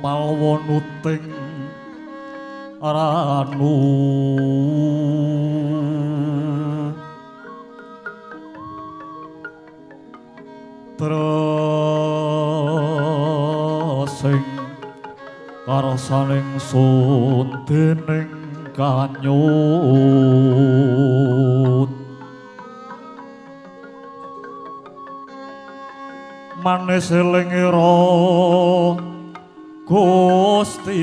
palwonuting ranu tresing karsaning sun dening kanyut manis elingira Gusti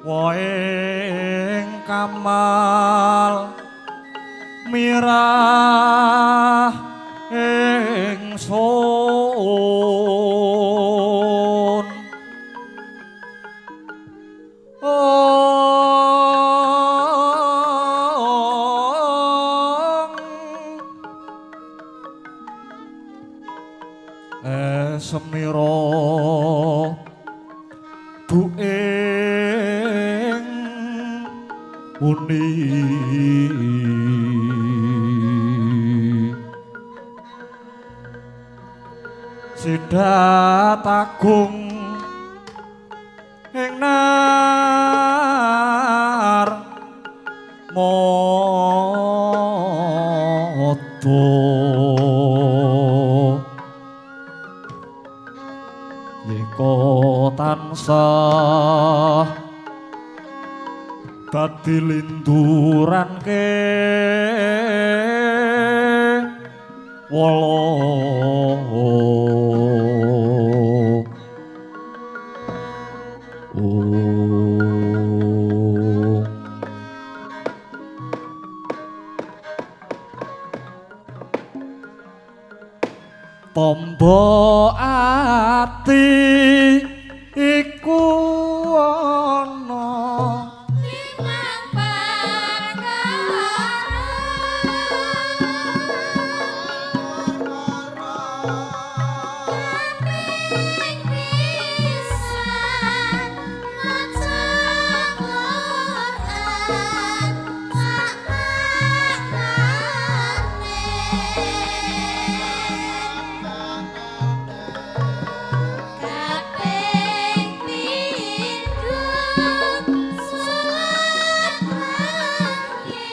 waing kamal mirah ingsun semira buing uni sidat agung ing nar modo yeka tansah dadi linduran ke wala tombo ati iku ana limang perkara kaping pisan maca Quran sak kaping pindho salat wengi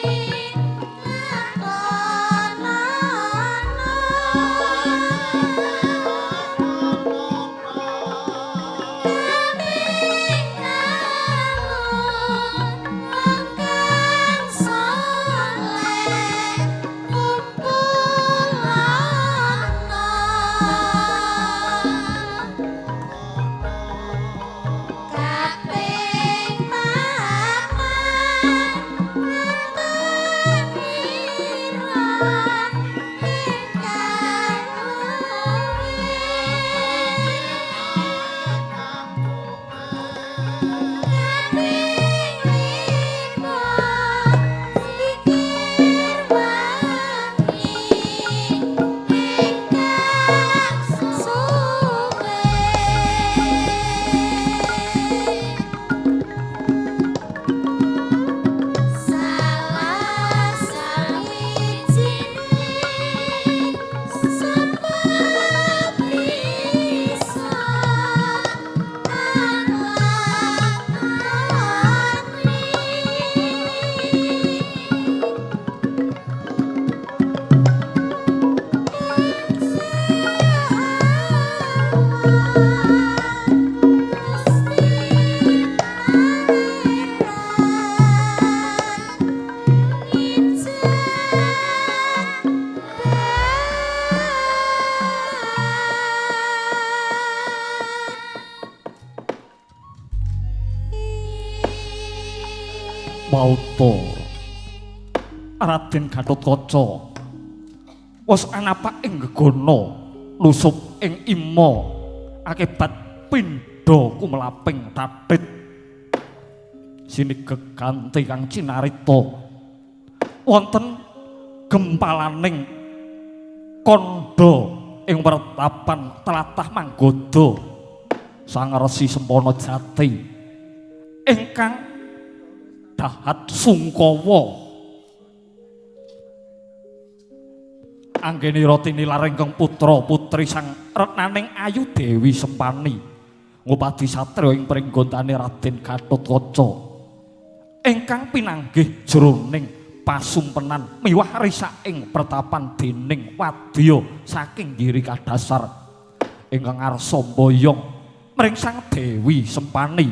Mauta Raden Gatotkaca wis anapak ing gegana lusup ing ima akibat pindha kumlaping tatit sinigeg kanthi kang cinarita wonten gempalaning kandha ing wertapan tlatah Manggoda Sang Resi Sempana Jati ingkang dahat sungkawa anggenira tinilar ingkang putra putri sang retnaning Ayu Dewi Sempani ngupadi satriya ing pringgondane Raden Gatotkaca ingkang pinanggih jroning pasumpenan miwah risaking pertapan dening wadya saking Giri Kadasar ingkang arsa mboyong mring sang Dewi Sempani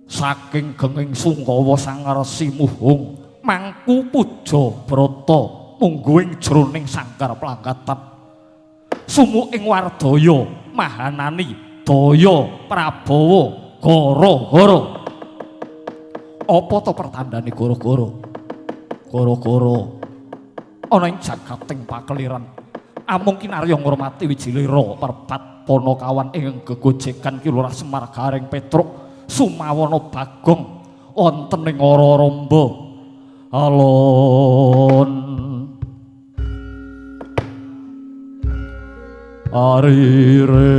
saking genging Sungkawa sang Resi Muhung mangku puja brata mungguing jroning sangkar plangkatan sumuking wardaya mahanani daya Prabawa gara-gara apa to pertandane gara-gara gara-gara ana ing jagating pakeliran amung kinarya ngurmati wijilira perpat Panakawan ing gegojekan Ki Lurah Semar Garing Petruk Sumawana Bagong wonten ing Raramba alon arire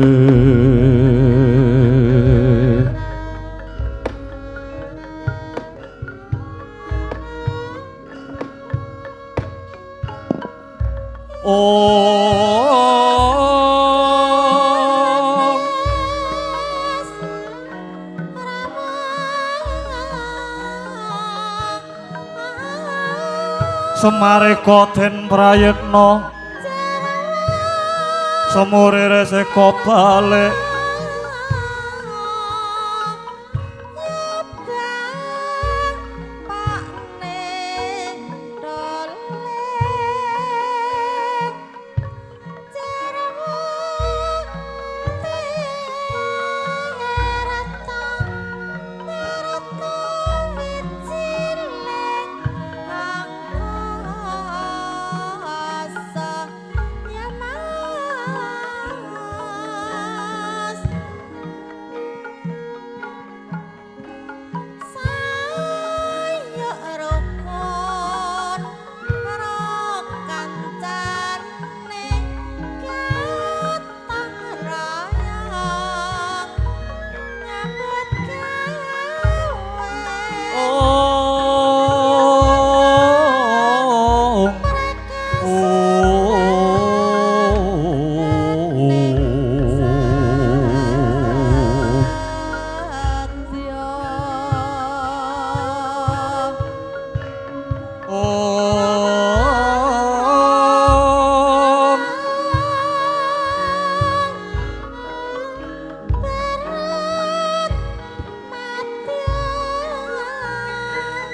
Semareka den prayekna semurire seka balik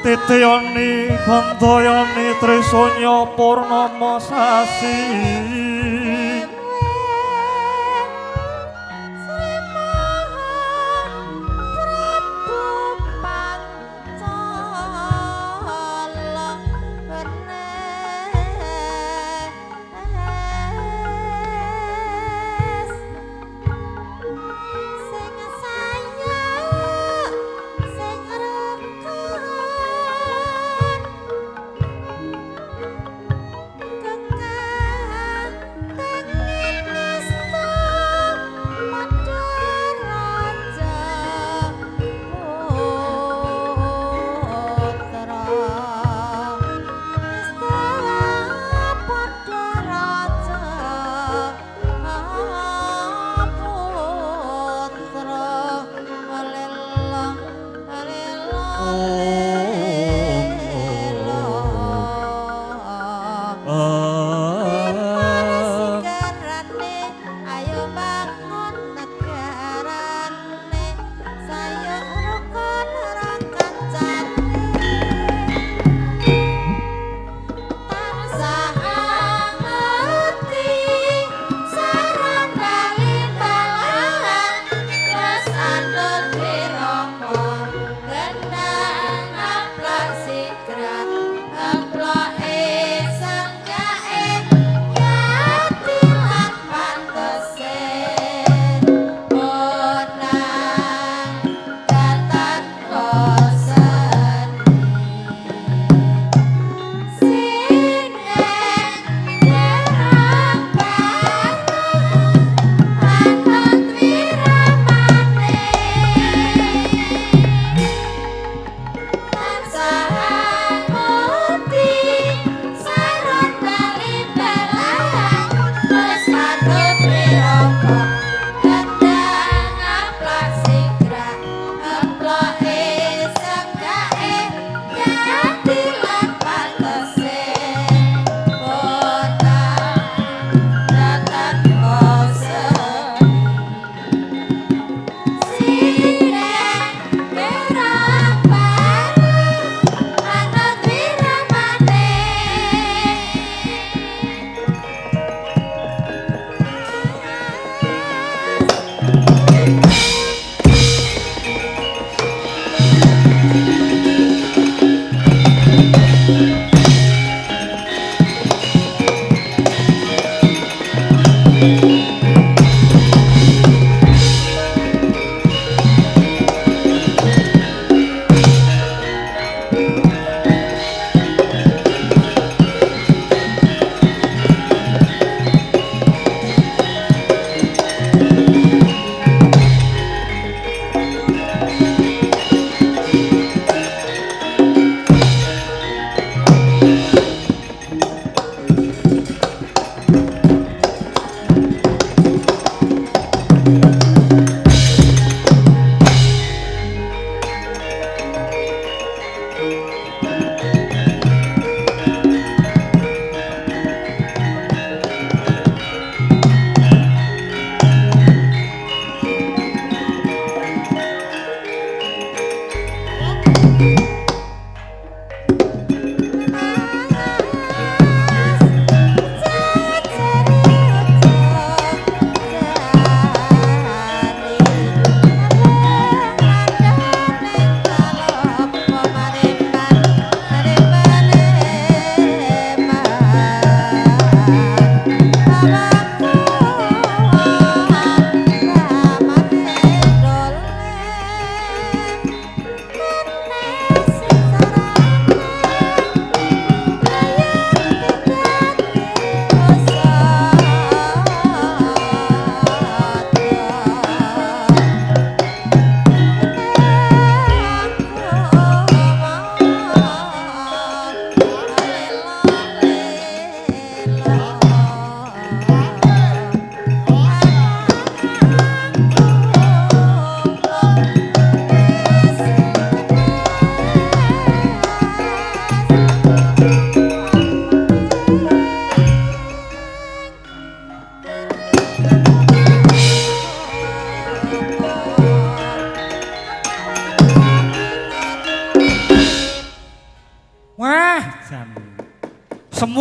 Titiyani Gandayani Trisanya Purnama Sasi Gendang aplok sikrat aplok sangga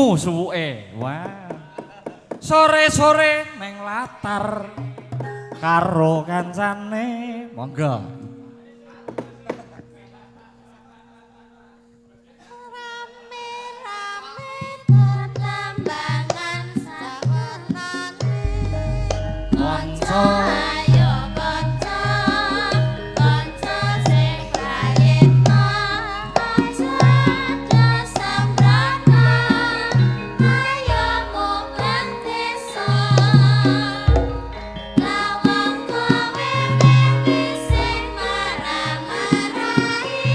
krungu suwuke. Wah. Sore-sore ning latar karo kancane. Monggo. Rame-rame tetambangan sawenane. Kanca ayo kanca, kanca sing prayitna. Aja sambrana, ayo munggah desa. Lawang kowe wingi sing marah-marahi.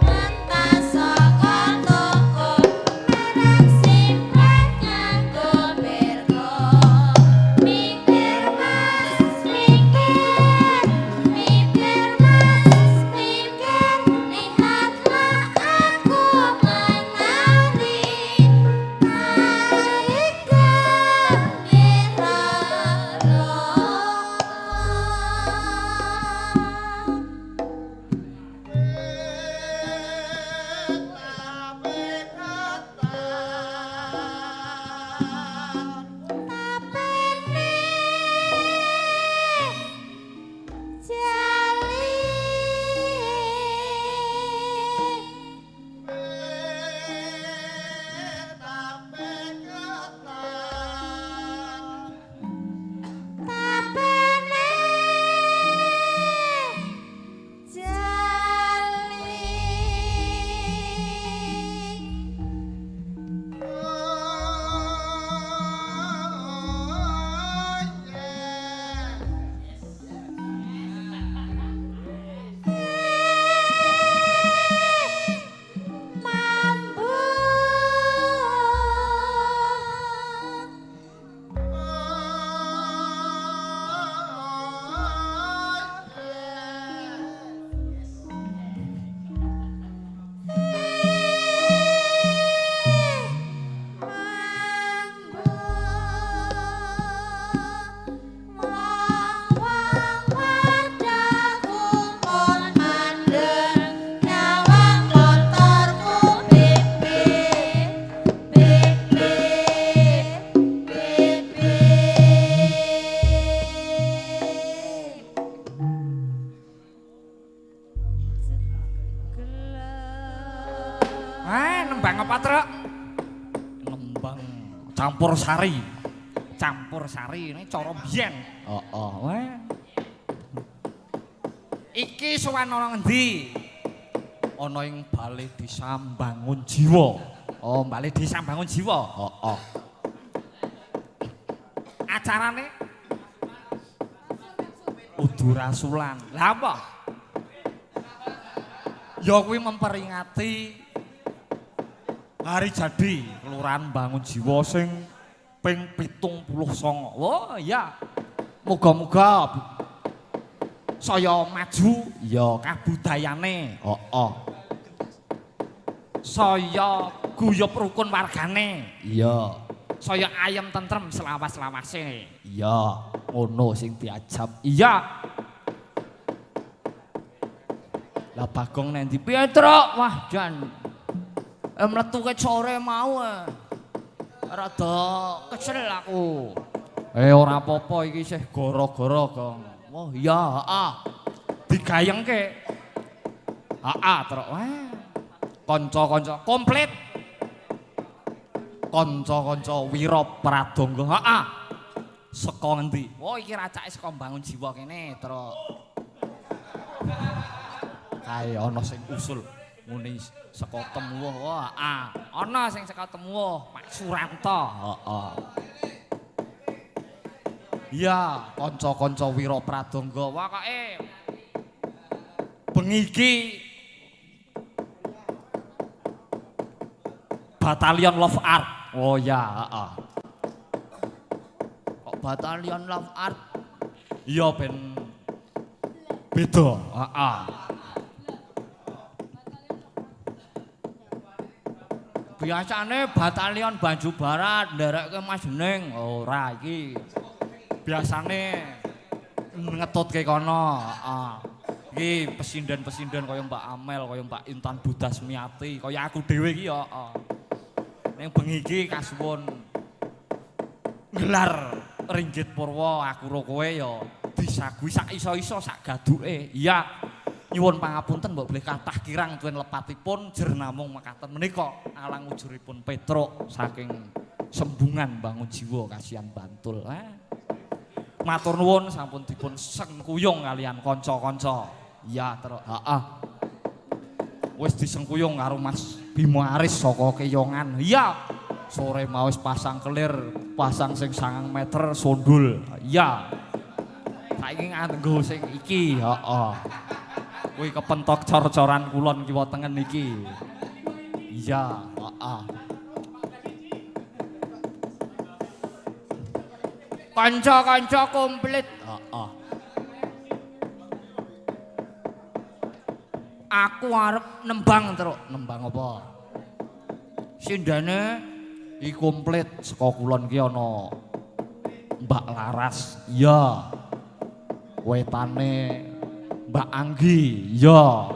Mentas saka toko merek simpen nganggo berko. Mikir mas, mikir, mikir mas, mikir. Lihatlah aku menari, naik gembira. Tapene jali tapene jali. Mambu wong wadaku mun mandeng nyawang motorku bibit bibit bibit. Nembang apa, Truk? Nembang campur sari. Campur sari ini cara biyen. Wah. Iki sowan ana ngendi? Ana ing Balai Desa Bangun Jiwa. Oh, Balai Desa Bangun Jiwa. Acarane Udu Rasulan. Lah apa? Ya kuwi memperingati hari jadi Kelurahan Bangun Jiwa sing ping 79. Oh iya. Muga-muga saya maju ya kabudayane. Saya guyub rukun wargane. Iya. Saya ayem tentrem selawas-lawase. Iya, ngono sing diajab. Iya. Lah Bagong nendi piye, Truk? Wah, Jan. Mletu ke sore mau rada kesel aku. Ora apa-apa iki isih gara-gara, Gong. Oh iya, heeh. Digayengke. Heeh, Truk. Wah. Kanca-kanca komplit. Kanca-kanca Wira Pradangga. Heeh. Saka ngendi? Oh iki racake saka Bangun Jiwa kene, Truk. Kae ana sing usul muni saka Temuwuh. Wah, ana sing saka Temuwuh, Pak Suranto. Heeh. Iya, kanca-kanca Wira Pradangga. Pokoke bengi iki Batalion Love Art. Oh ya, heeh. Kok Batalion Love Art? Iya ben beda, heeh. Biasane Batalion Banju Barat nderekke Mas Dening. Ora iki. Biasane ngetutke kono, heeh. Iki pesinden-pesinden kaya Mbak Amel, kaya Mbak Intan Budasmiati, kaya aku dhewe iki ya, heeh. ning bengi iki kasuwun gelar Ringgit Purwa aku karo kowe ya disagui sak iso-iso sak gaduke. Iya. Nyuwun pangapunten mbok bilih kathah kirang tuwin lepatipun jer namung mekaten menika alang ujuripun Petruk saking Sembungan Bangun Jiwa Kasihan Bantul. Matur nuwun sampun dipun sengkuyung kalian kanca-kanca. Iya, heeh. Wis disengkuyung karo Mas Bimo Aris saka Keyongan. Iya. Sore mau wis pasang kelir, pasang sing 9 meter sondul. Iya. Saiki nganggo sing iki, heeh. Kuwi kepentok cor-coran kulon kiwa tengen iki. Iya, heeh. Kanca-kanca komplit. Heeh. Aku arep nembang, Truk. Nembang apa? Sindane iki komplit saka kulon ki ana Mbak Laras. Iya. Wetane Mbak Anggi, iya.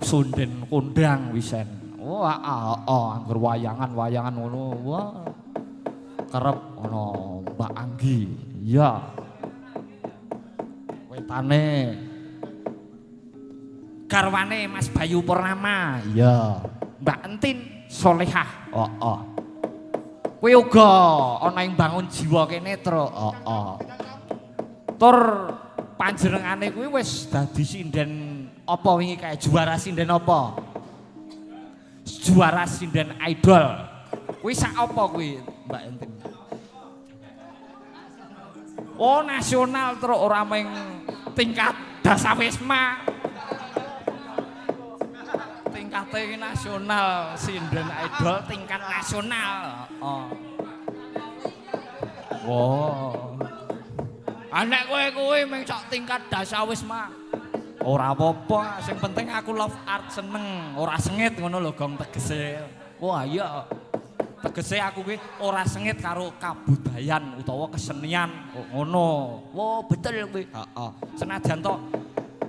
Sunden kondang wisen. Oh, heeh, angger wayangan ngono. Wah. Kerep ana Mbak Anggi, iya. Wetane garwane Mas Bayu Purnama, iya. Mbak Entin Solehah, heeh. Kuwi uga ana ing Bangun Jiwa kene, Truk, heeh. Tur panjenengane kuwi wis dadi sinden apa wingi kae juara sinden apa? Juara sinden idol. Kuwi sak apa kuwi, Mbak Entin? Oh, nasional Truk ora ming tingkat dasawisma. Tingkate iki nasional, sinden idol tingkat nasional. Heeh. Wow. Anek kowe kuwi mung sak tingkat dasawisma. Ora apa-apa, sing penting aku love art seneng, ora sengit ngono lho gong tegese. Wah iya. Tegese aku kuwi ora sengit karo kabudayan utawa kesenian ngono. Wah betul kuwi. Heeh. Senajan to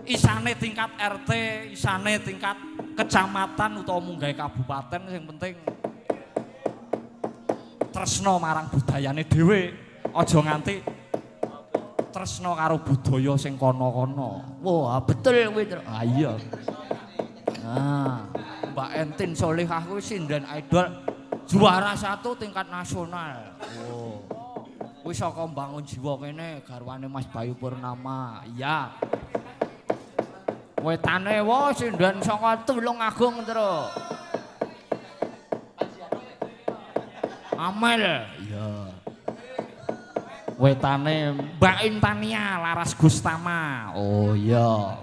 isane tingkat RT, isane tingkat kecamatan utawa munggah kabupaten sing penting tresno marang budayane dhewe. Aja nganti tresno karo budaya sing kono-kono. Wah, betul kuwi. Ah iya. Nah, Mbak Entin Solehah kuwi sinden idol juara 1 tingkat nasional. Oh. Kuwi saka Bangun Jiwa kene garwane Mas Bayu Purnama. Iya. Wetane wo sinden saka Tulungagung, Truk. Amel. Iya. Wetane Mbak Intania Laras Gustama. Oh iya.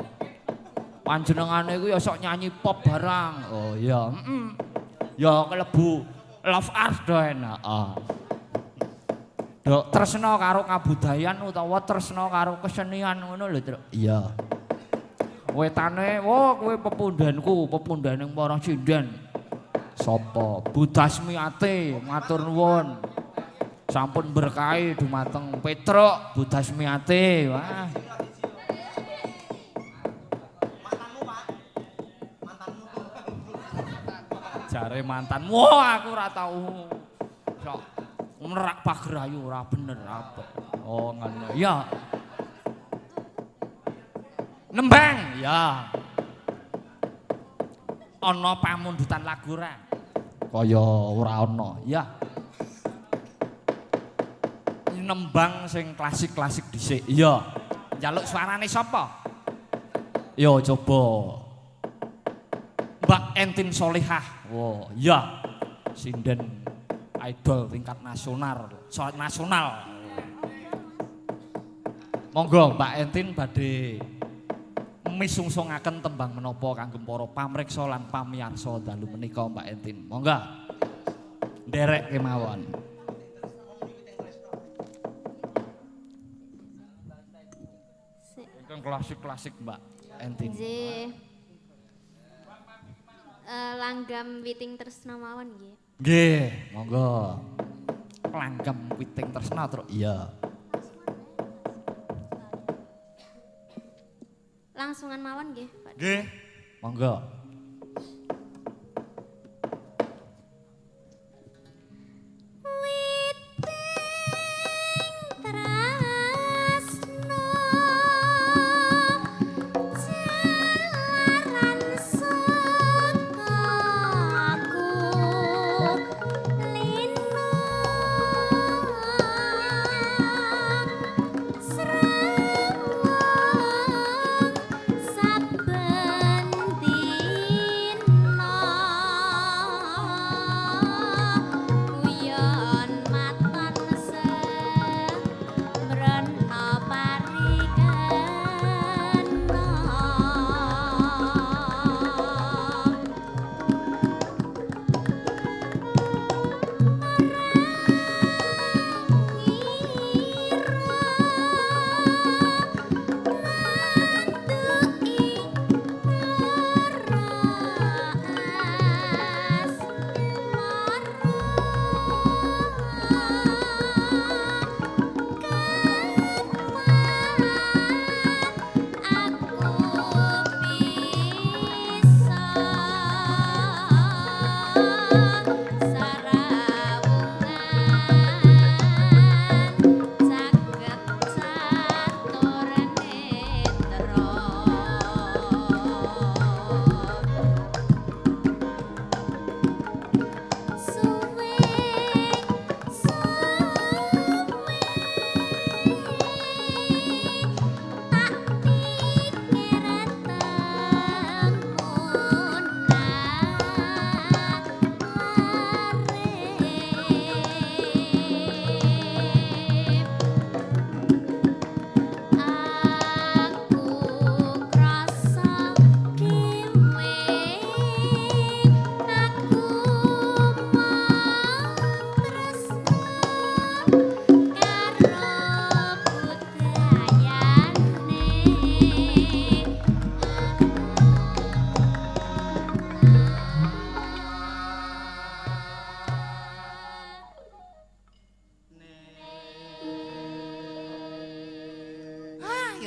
Panjenengane iku ya sok nyanyi pop barang. Oh iya. Ya kelebu love art den. Heeh. Dok tresna karo kabudayan utawa tresna karo kesenian ngono lho, Truk. Iya. Wetane, wah kowe pepundanku, pepundaning para sinden. Sapa? Budasmiati, matur nuwun. Sampun berkahi dumateng Petruk Budasmiati. Wah. Jare mantan. Wah, aku ora tau. Sok merak pagrayu ora bener apa. Oh, ngono. Ya. Nembang, ya. Ana pamundutan lagu ora? Kaya ora ana, ya. Nembang sing klasik-klasik dhisik. Iya. Njaluk suarane sapa? Yo coba. Mbak Entin Solehah. Wah, iya. Sinden idol tingkat nasional, nasional. Monggo Mbak Entin badhe misungsungaken tembang menapa kangge para pamriksa lan pamiyarsa dalu menika Mbak Entin. Monggo. Nderek kemawon. Klasik-klasik Mbak Entin. Nggih. Langgam Witing Tresna mawon nggih. Nggih, monggo. Langgam Witing Tresna, Truk. Iya. Langsungan mawon nggih, Pak. Nggih. Monggo.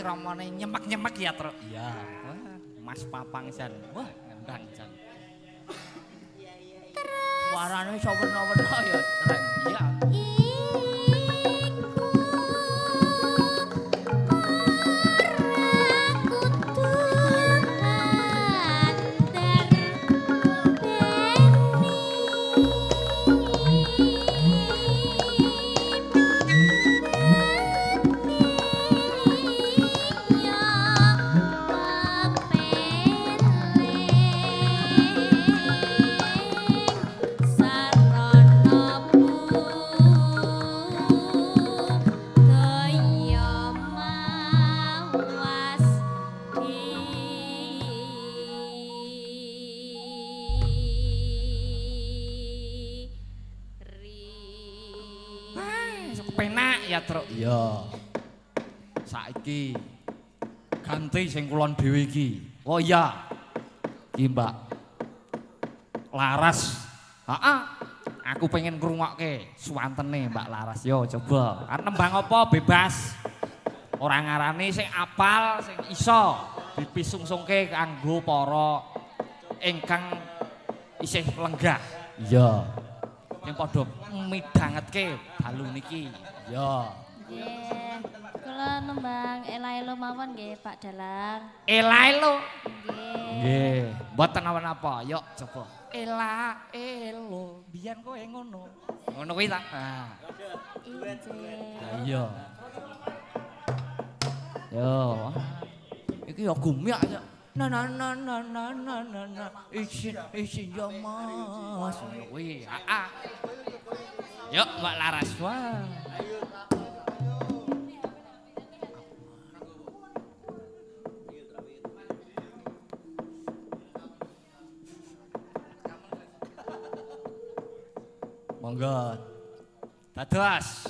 iramane nyemek-nyemek ya, Truk. Iya. Mas Papang jan. Wah, ngendang jan. Suarane iso wena-wena ya, Reng. Iya. Penak ya, Truk. Iya. Saiki ganti sing kulon dhewe iki. Oh iya. Iki Mbak Laras. Heeh. Aku pengen ngrungokke suwantene Mbak Laras. Yo coba. Kan nembang apa bebas. Ora ngarani sing apal, sing iso dipisungsungke kanggo para ingkang isih lenggah. Iya. Yang padha midhangetke dalu niki. Ya. Nggih. Kula nembang ela-elo mawon nggih, Pak Dalang. Ela-elo. Nggih. Nggih, mboten apa-apa. Yuk coba. Ela-elo. Biyen kowe ngono. Ngono kuwi ta? Nah. Iya. Yo. Iki ya gumyak ya. Na isin ya Mas. Kuwi, heeh. Yuk Mbak Laras. Wah. Monggo. Dados.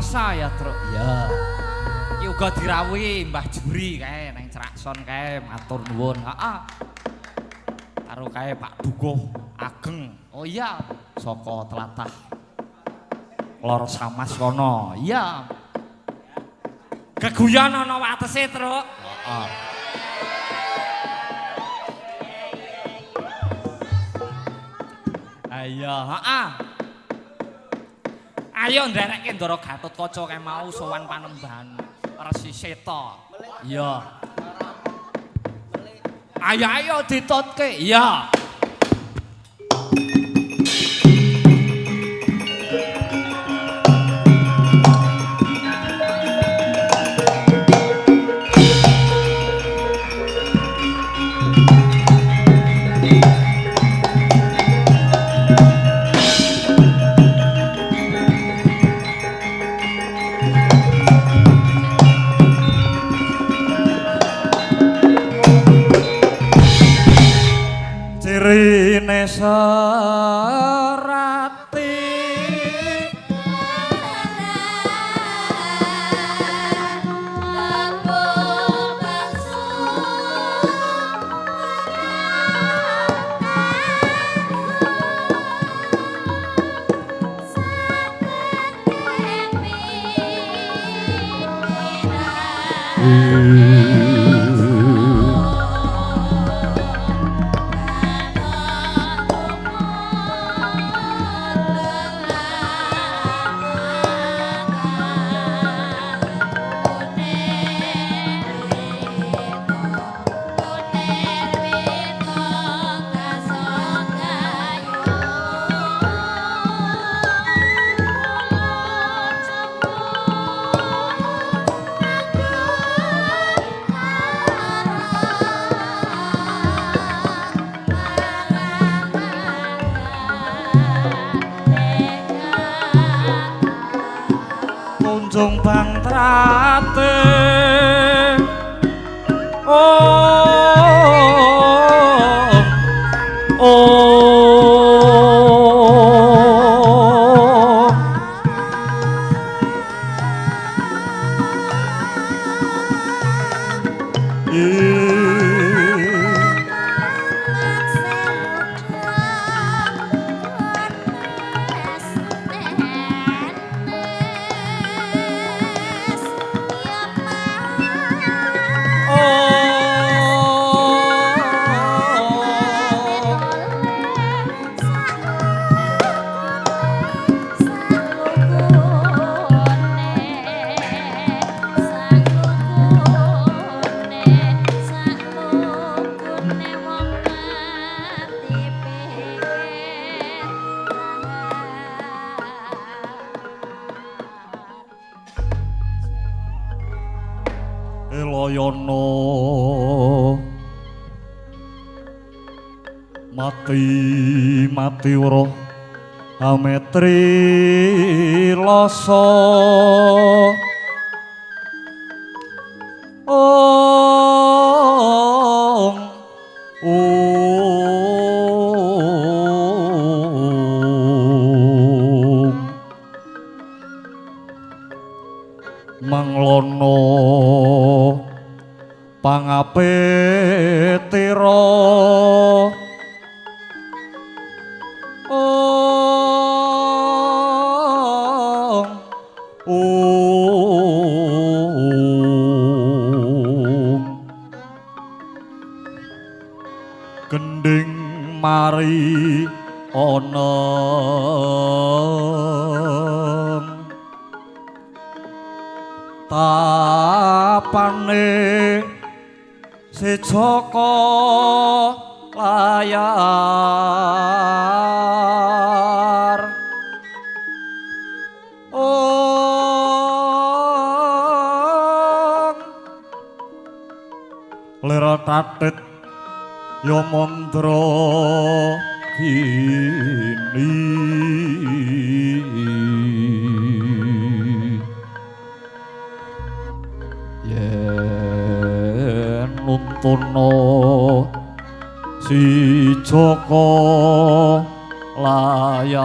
Selasa ya, Truk. Ya. Iki uga dirawuhi Mbah Juri kae nang Cerakson kae matur nuwun. Heeh. Karo kae Pak Dukuh Ageng. Oh iya, saka tlatah Lor Samas kono. Iya. Geguyon ana watese, Truk. Heeh. Ayo, heeh. Ayo nderekke Ndara Gatotkaca kae mau sowan Panembahan Resi Seta. Iya. Ayo ditutke. Iya. Cirine serati kunjung bangtrate Eloyono mati uruh ametri loso manglono pangapetira gending mari oneng tapane si Joko layar lera tatit yo mondro kini yen nuntuno si Joko layar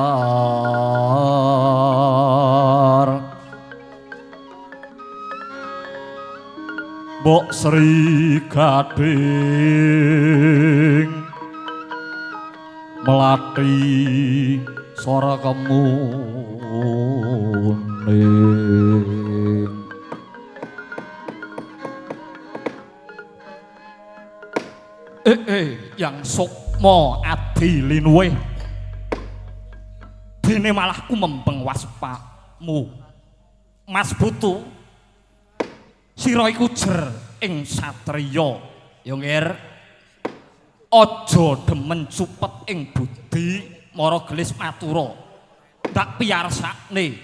Mbok Sri Gading melati sora kemuning yang sukma adi linuwe dene malah ku membeng waspamu Mas Putu sira iku jer ing satriya ya ngir aja demen cupet ing budi mara gelis matura ndak piyarsakne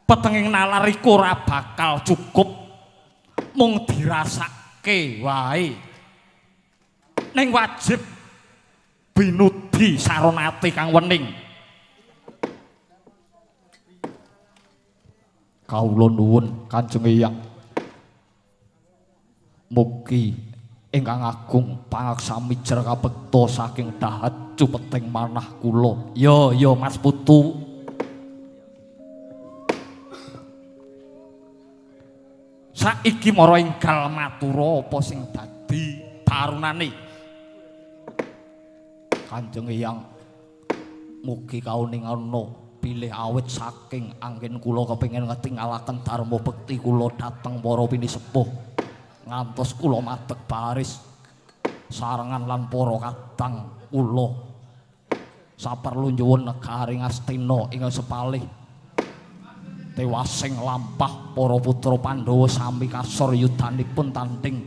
petenging nalar iku ora bakal cukup mung dirasake wae ning wajib binudi saronate kang wening kawula nuwun Kanjeng Eyang mugi ingkang agung pangaksami jer kabekta saking dahat cupeting manah kula ya Mas Putu saiki mara enggal matura apa sing dadi tarunane Kanjeng Eyang mugi kauningono pilih awit saking angin kula kepengin ngetingalaken dharma bekti kula dhateng para pinisepuh ngantos kula madeg baris sarengan lan para kadang kula saperlu nyuwun negari Ngastina ing sepalih tewasing lampah para putra Pandhawa sami kasor yudanipun tanding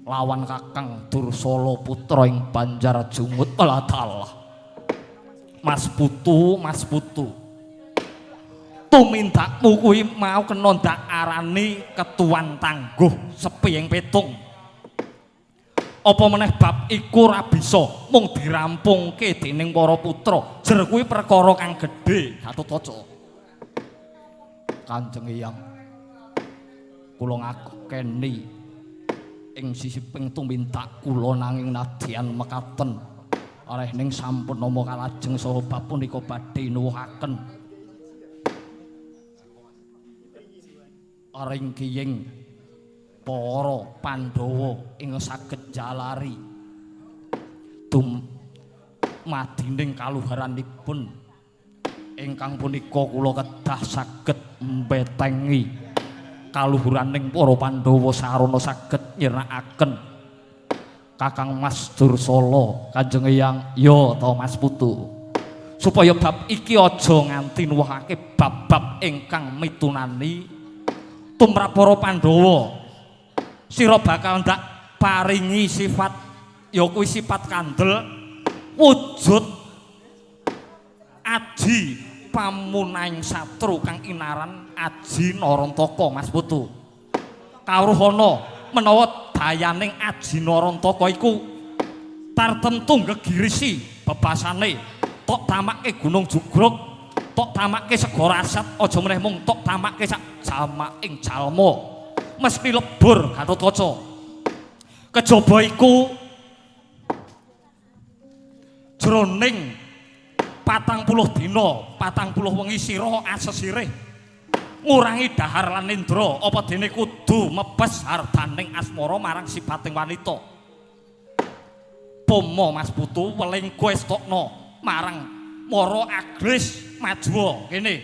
lawan Kakang Dursala putra ing Banjarjungut Allah Mas Putu tumindakmu kuwi mau kena ndak arani ketuan tangguh sepi ing petung apa meneh bab iku ora bisa mung dirampungke dening para putra jer kuwi perkara kang gedhe Gatotkaca Kanjeng Eyang kula ngakeni ing sisiping tumindak kula nanging nadyan mekaten areh ning sampun nama kalajeng saha bab punika badhe nuwuhaken aring kiying para Pandhawa ing saged jalari madining kaluharanipun ingkang punika kula kedah saged mbetengi kaluhuraning para Pandhawa sarana saged nyerakaken Kakang Mas Dursala Kanjeng Eyang ya ta Mas Putu supaya bab iki aja nganti nuwuhake bab-bab ingkang mitunani tumrap para Pandhawa sira bakal ndak paringi sifat ya kuwi sifat kandel wujud aji pamunaing satru kang inaran Aji Narantaka Mas Putu kawruhana menawa dayaning Aji Narantaka iku tartemtu gegirisi bebasane tok tamake Gunung Jugruk tok tamake Segara Asat aja meneh mung tok tamake sak jamaking jalma mesti lebur Gatotkaca kejaba iku jroning 40 dina 40 wengi sira asesirih ngurangi dahar lan indra apa dene kudu mebes hardaning asmara marang sipating wanita pomo Mas Putu weling kowe stokno marang mara agris majwa kene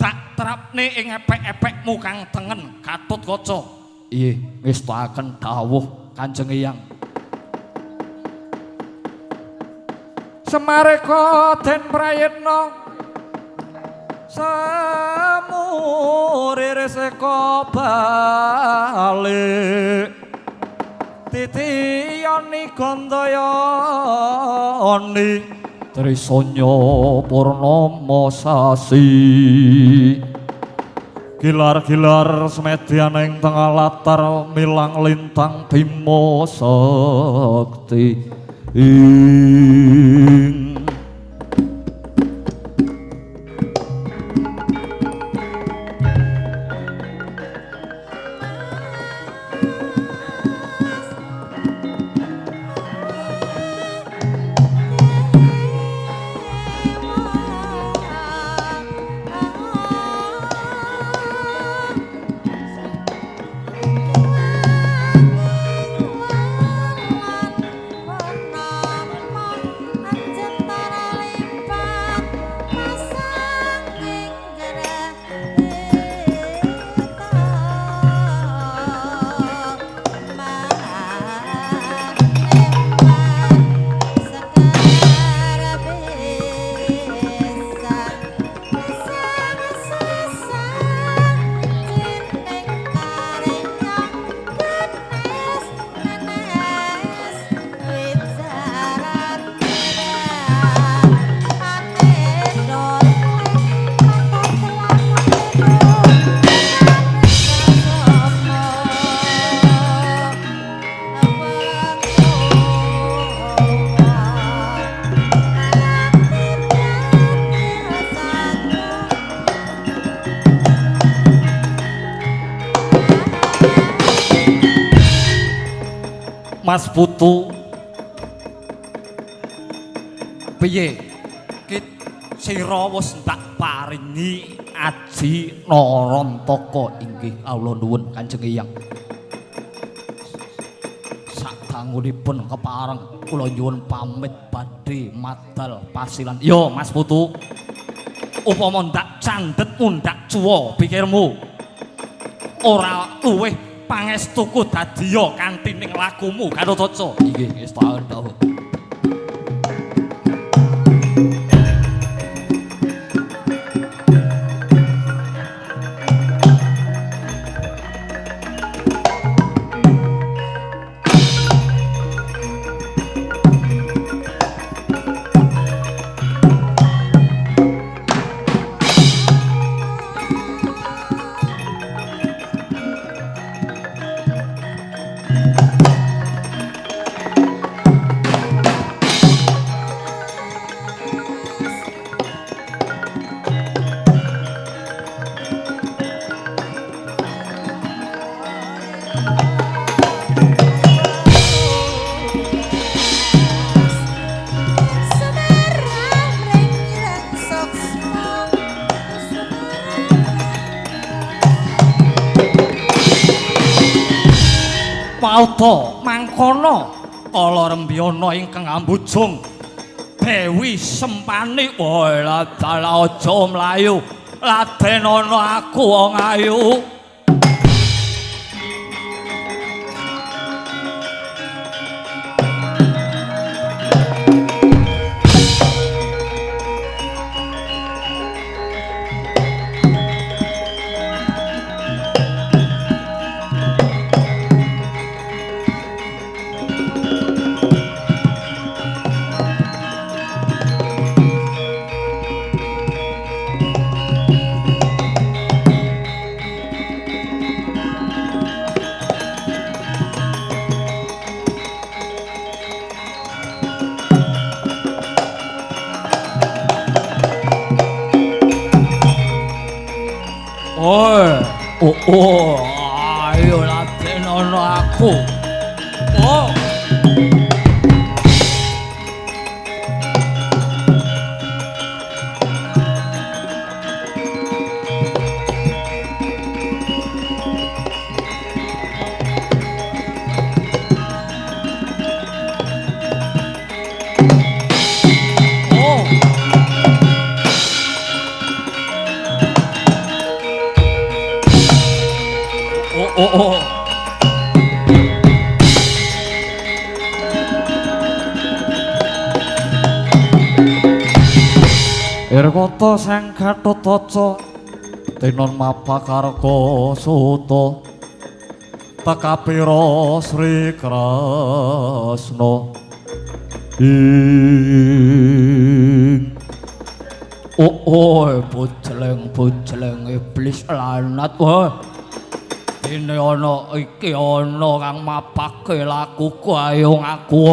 tak terapne ing epek-epekmu kang tengen Gatotkaca nggih ngestakaken dawuh Kanjeng Eyang Semareka den prayitna samurir seka balik titiyani gandayani trisanya purnama sasi gilar-gilar semedyan ing tengah latar milang lintang Bima Sakti Mas Putu. Piye? Kit sira wis tak paringi aji Narantaka inggih kawula nuwun Kanjeng Eyang. Sadangunipun kepareng kula nyuwun pamit badhe madal pasilan. Yo Mas Putu. Upama ndak candhet mundak cuwa pikirmu. Ora luwih pangestuku dadiya kanthi ning lakumu Gatotkaca. Inggih, wis tak dawuh. Pauta mangkono kala rembyana ingkang ambujung Dewi Sempani wae ladal aja mlayu laden ana aku wong ayu. Ayo laden ana aku. Irkata sang Gatotkaca tinon mapakarga suta tekapira Sri Krasna ing bojleng iblis lanat wae dene ana iki ana kang mapake lakuku ayo ngaku.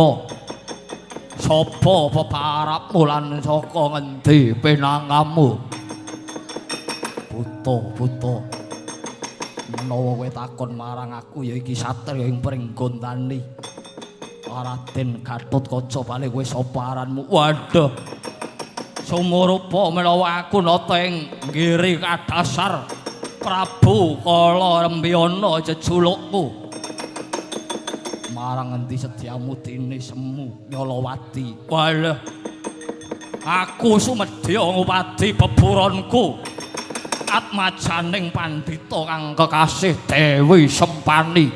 Sapa peparapmu lan saka ngendi pinangamu? Buta. Menawa kowe takon marang aku ya iki satriya ing Pringgondani. Raden Gatotkaca paling kowe sapa aranmu? Waduh. Sumurupa menawa aku nata ing ngiri kadasar Prabu Kala Rembyana jejulukku. Marang endi sediamu dene semu Nyolowati. Walah. Aku sumedya ngupadi beburonku. Atmajaning pandhita kang kekasih Dewi Sempani.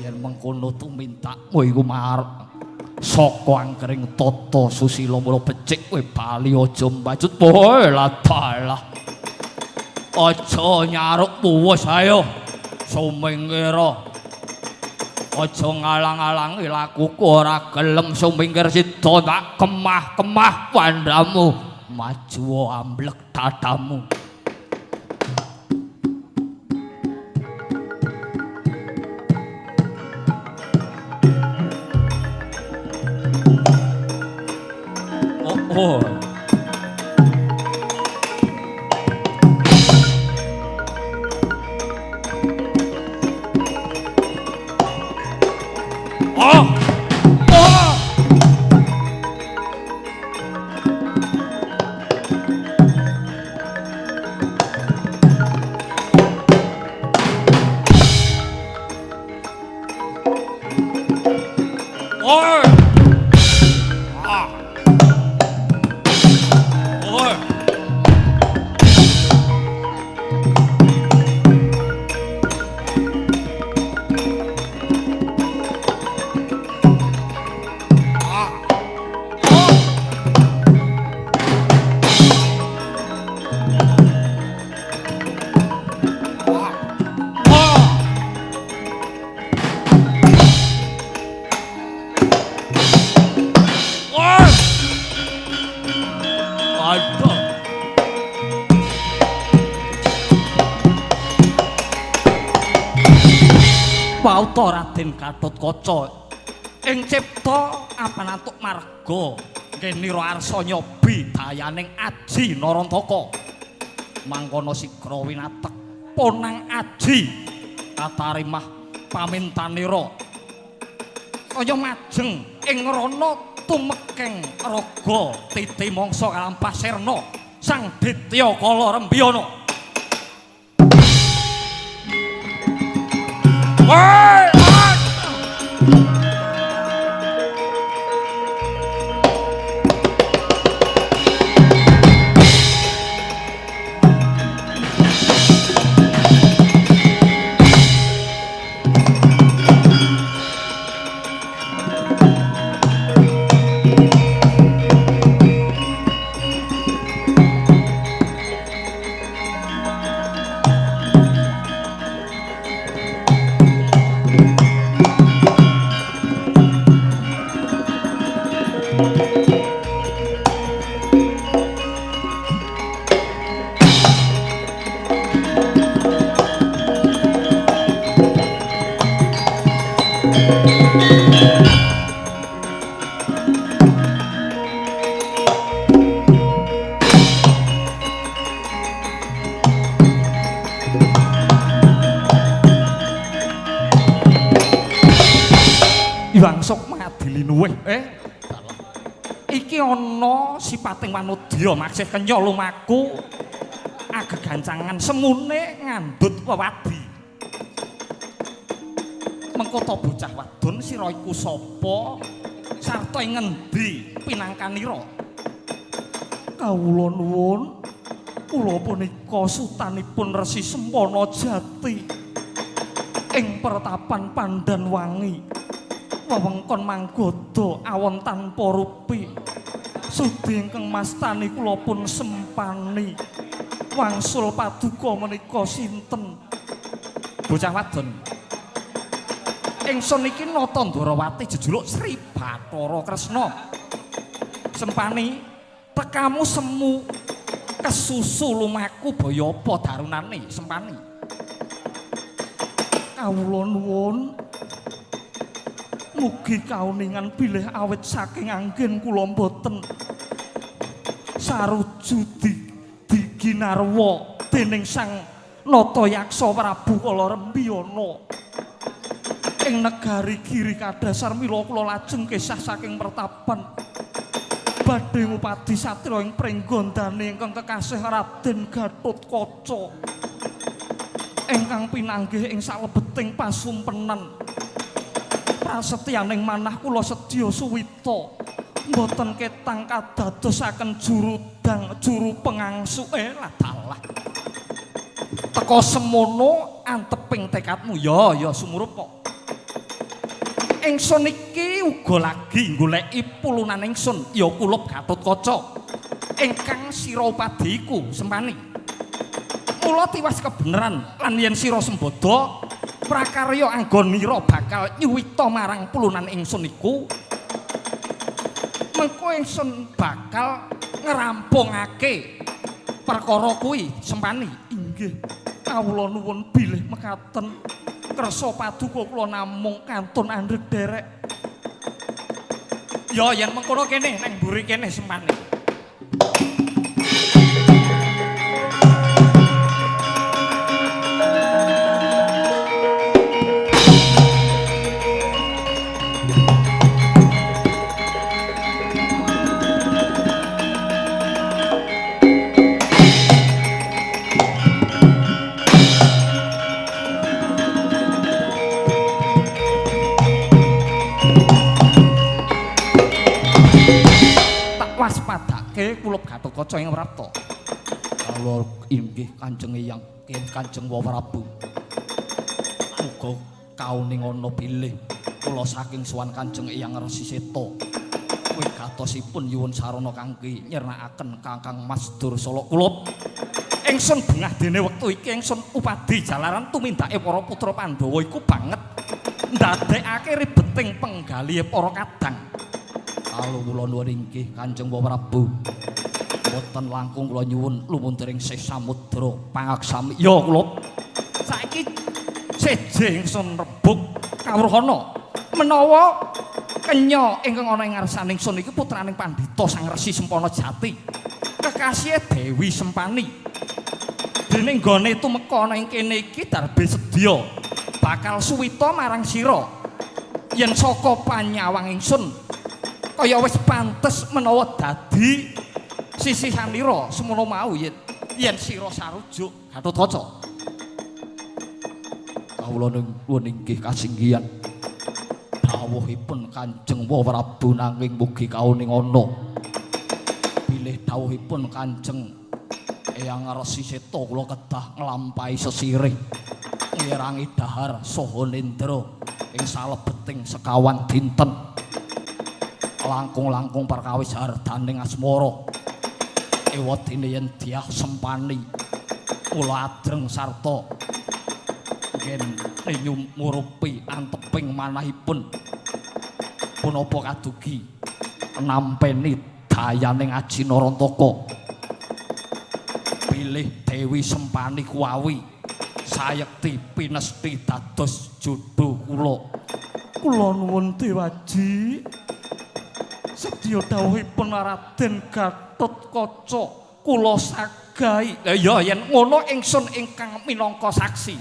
Yen mengkono tumintakmu iku marang saka angkring tata susila mula becik kowe bali aja mbacut wae dalah. Aja nyaruk puwus ayo. Sumingkira. Aja ngalang-alangi lakuku ora gelem sumingkir sida tak kemah-kemah wandamu maju amblek dadamu. Oh. Oi. Ah. Oi. Pauta Raden Gatotkaca ing cipta apanantuk marga ngenira arsa nyobi dayaning Aji Narantaka mangkono sigra winatek ponang Aji katarimah pamintanira kaya majeng ing rana tumekeng raga titi mangsa kalampah sirna sang Ditya Kala Rembyana. Woi! Iwangsuk ngadili nuwih iki ana sipating wanudya maksih kenya lumaku agegancangan semune ngandhut wewadi mengko ta bocah wadon sira iku sapa sarta ing ngendi pinangkanira. Kawula nuwun kula punika sutanipun Resi Sempana Jati ing pertapan Pandanwangi wewengkon manggoda awon tanpa rupi sudi ingkang mastani kula pun sempani wangsul paduka menika sinten? Bocah wadon ingsun iki nata Ndarawati jejuluk Sri Bathara Kresna sempani tekamu semu kesusu lumaku baya apa darunane sempani. Kawula nuwun mugi kauningan bilih awit saking anggen kula mboten saruju diginarwa dening Sang Natayaksa Prabu Kala Rembyana ing negari Giri Kadasar mila kula lajeng kesah saking pertapan badhe ngupadi satya ing pringgondane ingkang kekasih Raden Gatotkaca ingkang pinanggih ing salebeting pasumpenan prasetyaning manah kula sedya suwita mboten ketang kadadosaken juru pengangsu dalah teka semono anteping tekadmu ya sumurup kok ingsun iki uga lagi goleki pulunan ingsun ya kulup Gatotkaca ingkang sira upadiku sempani mula tiwas kebeneran lan yen sira sembada prakarya anggonira bakal nyuwita marang pulunan ingsun iku mengko ingsun bakal ngerampungake perkara kuwi sempani. Inggih kawula nuwun bilih mekaten kersa paduka kula namung kantun andheg derek. Ya yen mengkono kene nang mburi kene sempani. waspadake kula Gatotkaca ing Prapta. Kawula inggih Kanjeng Eyang, Kanjeng Prabu. Muga kauning ana bilih kula saking sowan Kanjeng Eyang Resi Seta. Wigatosipun nyuwun sarana kangge nyernakaken Kakang Mas Dursala kula. Ingsun bengah dene wektu iki ingsun upadi jalaran tumindake para putra Pandhawa iku banget ndadekake ribeting penggalihe para kadang. Kalau kula nuwun inggih Kanjeng Prabu. Boten langkung kula nyuwun lumunturing Sih Samudra pangaksami. Ya kula saiki seje ingsun rebuk kawruhana menawa kenya ingkang ana ing ngarsaning ingsun iki putraning Pandhita Sang Resi Sempana Jati. Kekasih Dewi Sempani. Dene nggone tumeka ana ing kene iki darbe sedya bakal suwita marang sira yen saka panyawang ingsun kaya wis pantes menawa dadi sisihanira semono mau yen sira sarujuk Gatotkaca. Kawula nuwun inggih kasinggihan dawuhipun Kanjeng Prabu nanging mugi kauning ana bilih dawuhipun Kanjeng Eyang Resi Seta kula kedah nglampahi sesirih ngirangi dahar saha nendra ing salebeting sekawan dinten langkung-langkung perkawis hardaning asmara ewadene yen Dyah Sempani kula adreng sarta yen nyumurupi anteping manahipun punapa kadugi nampeni dayaning Aji Narantaka bilih Dewi Sempani kuwawi sayekti pinesti dados jodho kula nuwun Dewaji sedya dawuhipun Raden Gatotkaca kula sagahi. Lah ya yen ngono ingsun ingkang minangka saksi.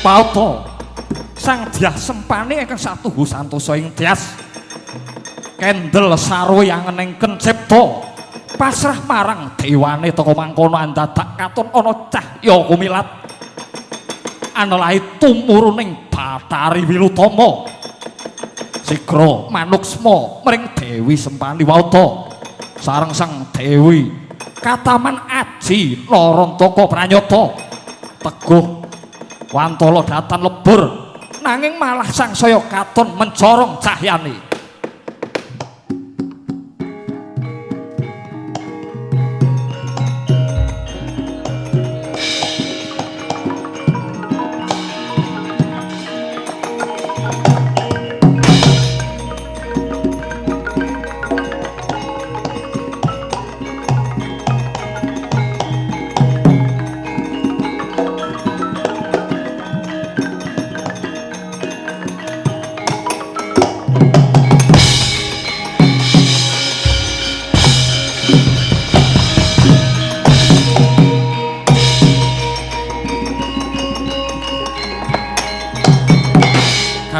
Pauto Sang Dyah Sempani ingkang satuhu santosa ing Dyas kendel sarwayanging cipta pasrah marang dewane teka mangkono andadak katon ana cahya kumilat anelahe tumuruning Bathari Wilutama sigra manuksma mring Dewi Sempani wauta sareng sang Dewi kataman Aji Narantaka pranyata teguh wantala datan lebur nanging malah sangsaya katon mencorong cahyane.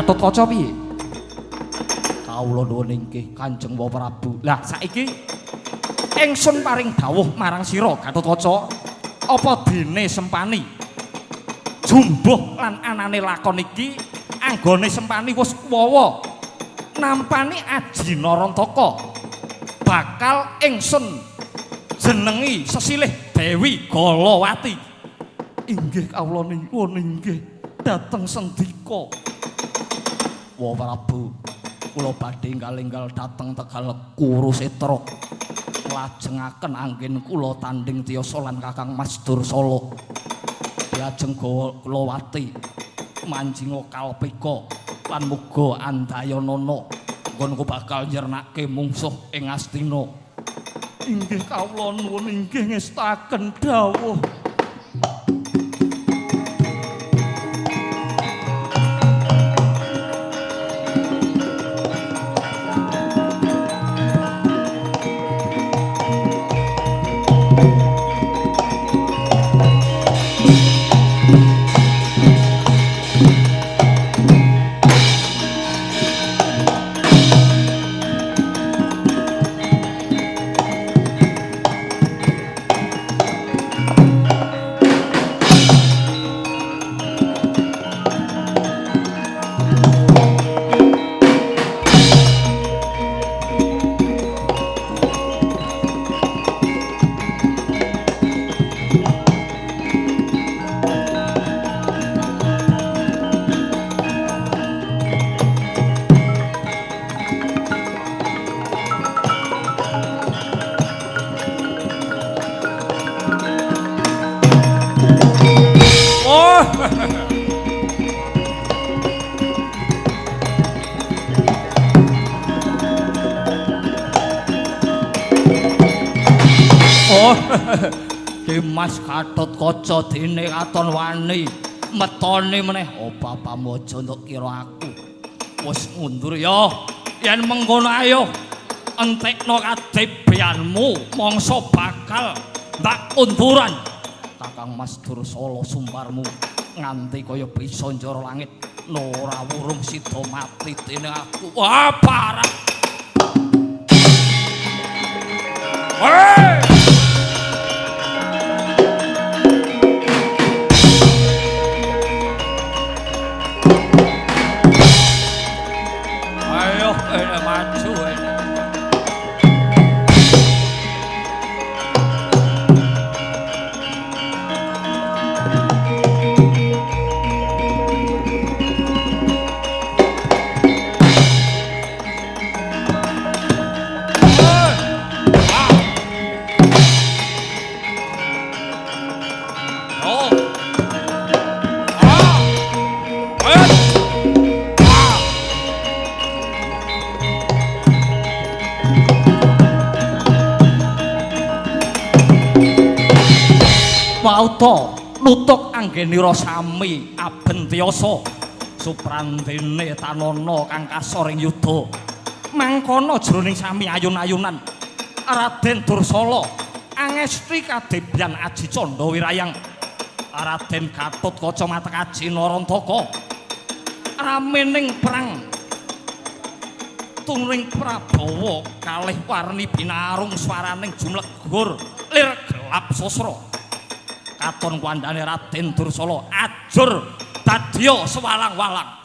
Gatotkaca piye? Kawula nuwun inggih Kanjeng Prabu. Lah saiki ingsun paring dawuh marang sira Gatotkaca apa dene Sempani jumbuh lan anane lakon iki anggone Sempani wis kuwawa nampani Aji Narantaka bakal ingsun jenengi sesilih Dewi Galawati. Inggih kawula nuwun inggih dateng sendika Wa Prabu, kula badhe enggal-enggal dateng Tegal Kurusetra. Lajengaken anggen kula tanding tiyasa lan Kakang Mas Dursala. Diajeng Galawati manjinga kalpika lan muga andayanana nggonku bakal nyernake mungsuh ing Astina. Inggih kawula nuwun inggih ngestaken dawuh. Oh, Dimas Gatotkaca dene katon wani metone meneh Bapamu aja nduk kira aku wis ngundur ya yen mengkono ayo entekno kadebeanmu mangsa bakal tak unduran Kakang Mas Dursala sumbarmu nganti kaya bisa njara langit ora wurung sida mati dene aku wah parah ayo maju Wauta nutuk anggenira sami abentiyasa suprandene tanana kang kasoring yuda mangkono jroning sami ayun-ayunan Raden Dursala angesti kadebyan Aji Canda Wirayang Raden Gatotkaca matekaji Narantaka ramening perang turing Prabawa kalih warni binarung swaraning jumlegur lir gelap sasra katon kandhane Raden Dursala ajur dadya sewalang-walang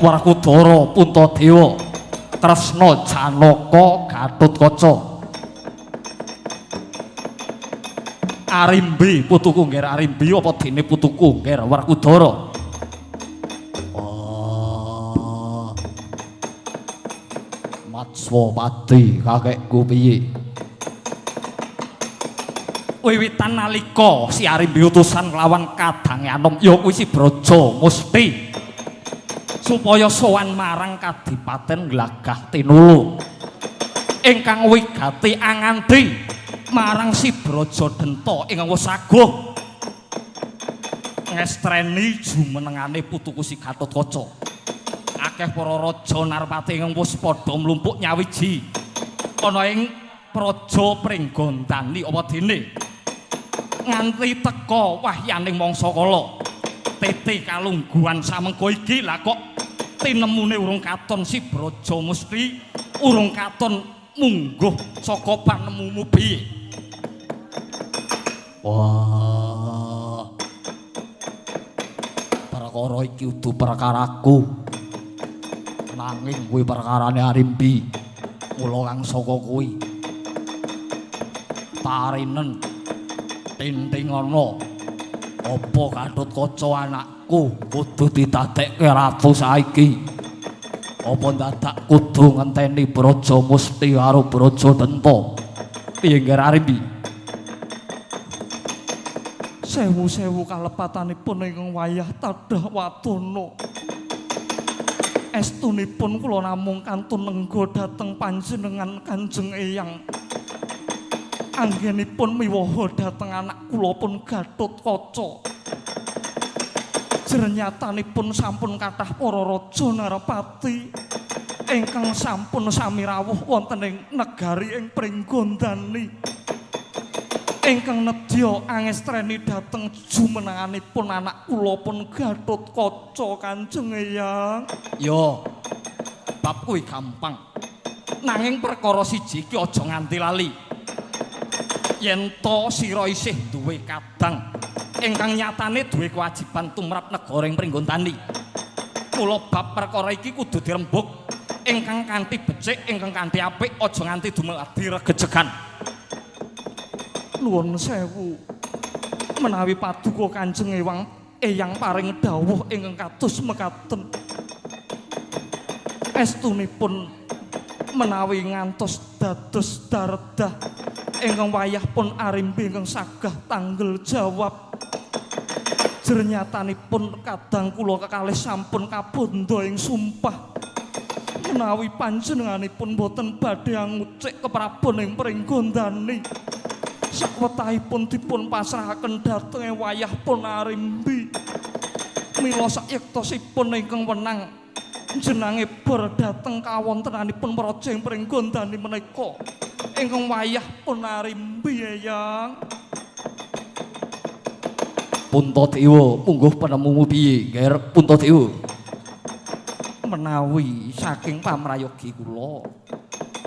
Werkudara Puntadewa Kresna Janaka Gatotkaca Arimbi putuku ngger Arimbi apa dene putuku ngger Werkudara Matswapati kakekku piye wiwitan nalika si Arimbi utusan lawan Kadang Yanom ya kuwi si Braja Musti supaya sowan marang Kadipaten Glagah Tinulu ingkang wigati anganti marang si Brajadenta ingkang wis aguh ngestreni jumenengane putuku si Gatotkaca akeh para raja Narpati ingkang wis padha mlumpuk nyawiji ana ing praja Pringgondani apa dene nganti teka wahyaning mangsa kala tete kalungguhan samengko iki lah kok tinemune urung katon si Braja Musti urung katon mungguh saka panemumu piye wah perkara iki udu perkaraku nanging kuwi perkarane Arimbi mula kang saka kuwi parinen tintingana apa Gatotkaca anakku kudu ditadekke ratu saiki apa dadak kudu ngenteni Braja Musti karo Brajadenta piye ngger Arimbi sewu-sewu kalepatanipun ingkang wayah tadah wadana estunipun kula namung kantun nenggo dhateng panjenengan Kanjeng Eyang anggenipun miwaha dhateng anak kula pun Gatotkaca jernyatanipun sampun kathah para raja Narpati ingkang sampun sami rawuh wonten ing negari ing Pringgondani ingkang nedya angestreni dhateng jumenenganipun anak kula pun Gatotkaca Kanjeng Eyang. Yo, bab kuwi gampang. Nanging perkara siji iki aja nganti lali. Yen to sira isih duwe kadang ingkang nyatane duwe kewajiban tumrap negara ing Pringgondani. Mula bab perkara iki kudu dirembug ingkang kanthi becik, ingkang kanthi apik, aja nganti dumadi regejegan. Nuwun sewu menawi paduka Kanjeng Eyang paring dawuh ingkang kados mekaten estunipun menawi ngantos dados daredah ingkang wayah pun Arimbi ingkang sagah tanggel jawab jernyatanipun kadang kula kekalih sampun kabandha ing sumpah menawi panjenenganipun boten badhe ngucik keprabon ing Pringgondani sakwetahipun dipun pasrahaken dhateng wayah pun Arimbi mila sayektosipun ingkang wenang jenenge bor dhateng kawontenanipun praja ing Pringgondani menika ingkang wayah pun Arimbi Eyang Puntadewa mungguh penemumu piye Ger Puntadewa menawi saking pamrayogi kula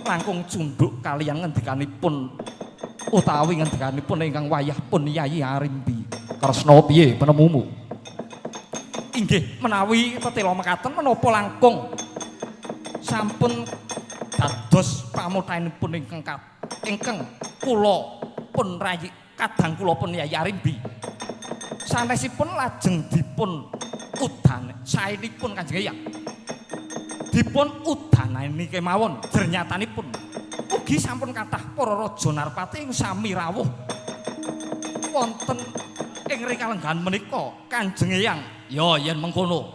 langkung junduk kaliyan ngendikanipun utawi ngendikanipun ingkang wayah pun Yayi Arimbi Kresna piye penemumu inggih menawi tetela mekaten menapa langkung sampun dados pamutahenipun ingkang kula pun rayi kadang kula pun Yayi Arimbi sanesipun lajeng dipun udan saenipun Kanjeng Eyang dipun udanani kemawon jernyatanipun ugi sampun kathah para raja Narpati ing sami rawuh wonten ing rikalenggan menika Kanjeng Eyang ya yen mengkono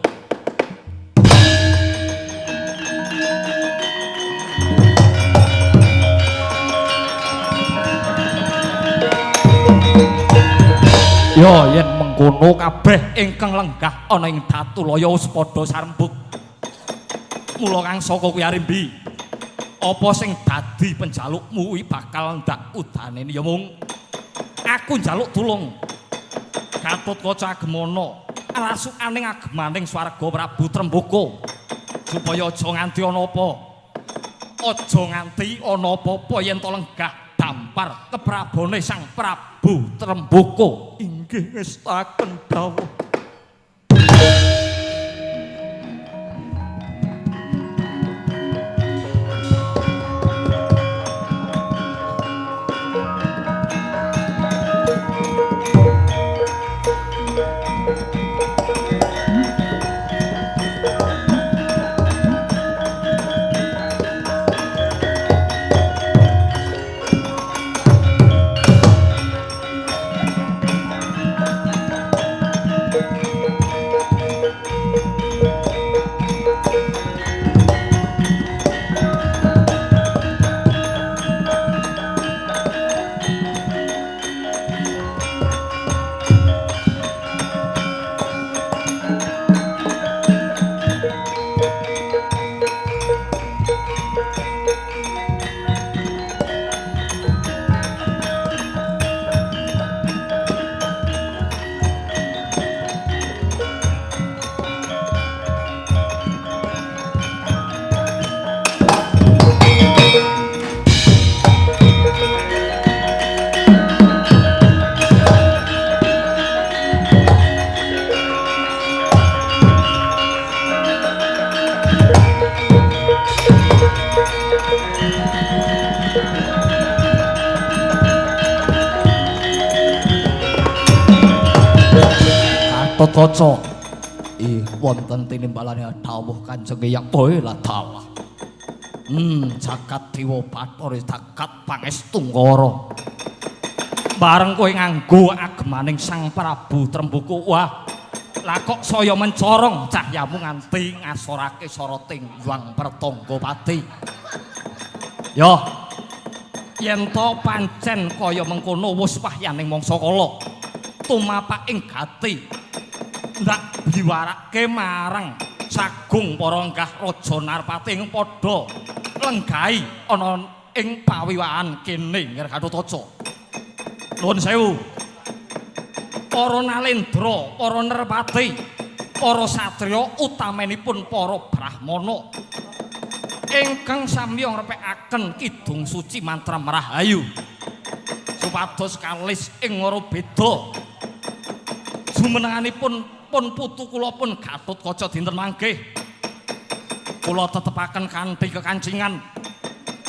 ya yen mengkono kabeh ingkang lenggah ana ing Datulaya wis padha sarembug mula kang saka kuwi Arimbi apa sing dadi penjalukmu kuwi bakal ndak udanene ya mung aku njaluk tulung Gatotkaca agemana rasukaning agemaning swarga Prabu Tremboko supaya aja nganti ana apa aja nganti ana apa-apa yen to lenggah dampar keprabone Sang Prabu Tremboko inggih ngestaken dawuh Gatotkaca. Wonten tinimbalane dawuh Kanjeng Hyang Boela dalah. Jagat Dewa Bathara jagat Pangestu-ngara. Bareng kowe nganggo agemaning Sang Prabu Trembuku, wah, lah kok saya mencorong cahyamu nganti ngasorake soroting Hyang Pratanggapati. Yo, yen to pancen kaya mengkono wis wahyaning mangsa kala tumapak ing gati ndak biwarake marang sagung para enggah Raja Narpati ing padha lenggahi ana ing pawiwahan kene Nger Gatotkaca. Nuwun sewu. Para Nalendra, para Nerpati, para satriya utamenipun para brahmana ingkang sami ngrepekaken kidung suci mantra Rahayu supados kalis ing ora beda jumenenganipun pun putu kula pun Gatotkaca dinten mangke kula tetepaken kanthi kekancingan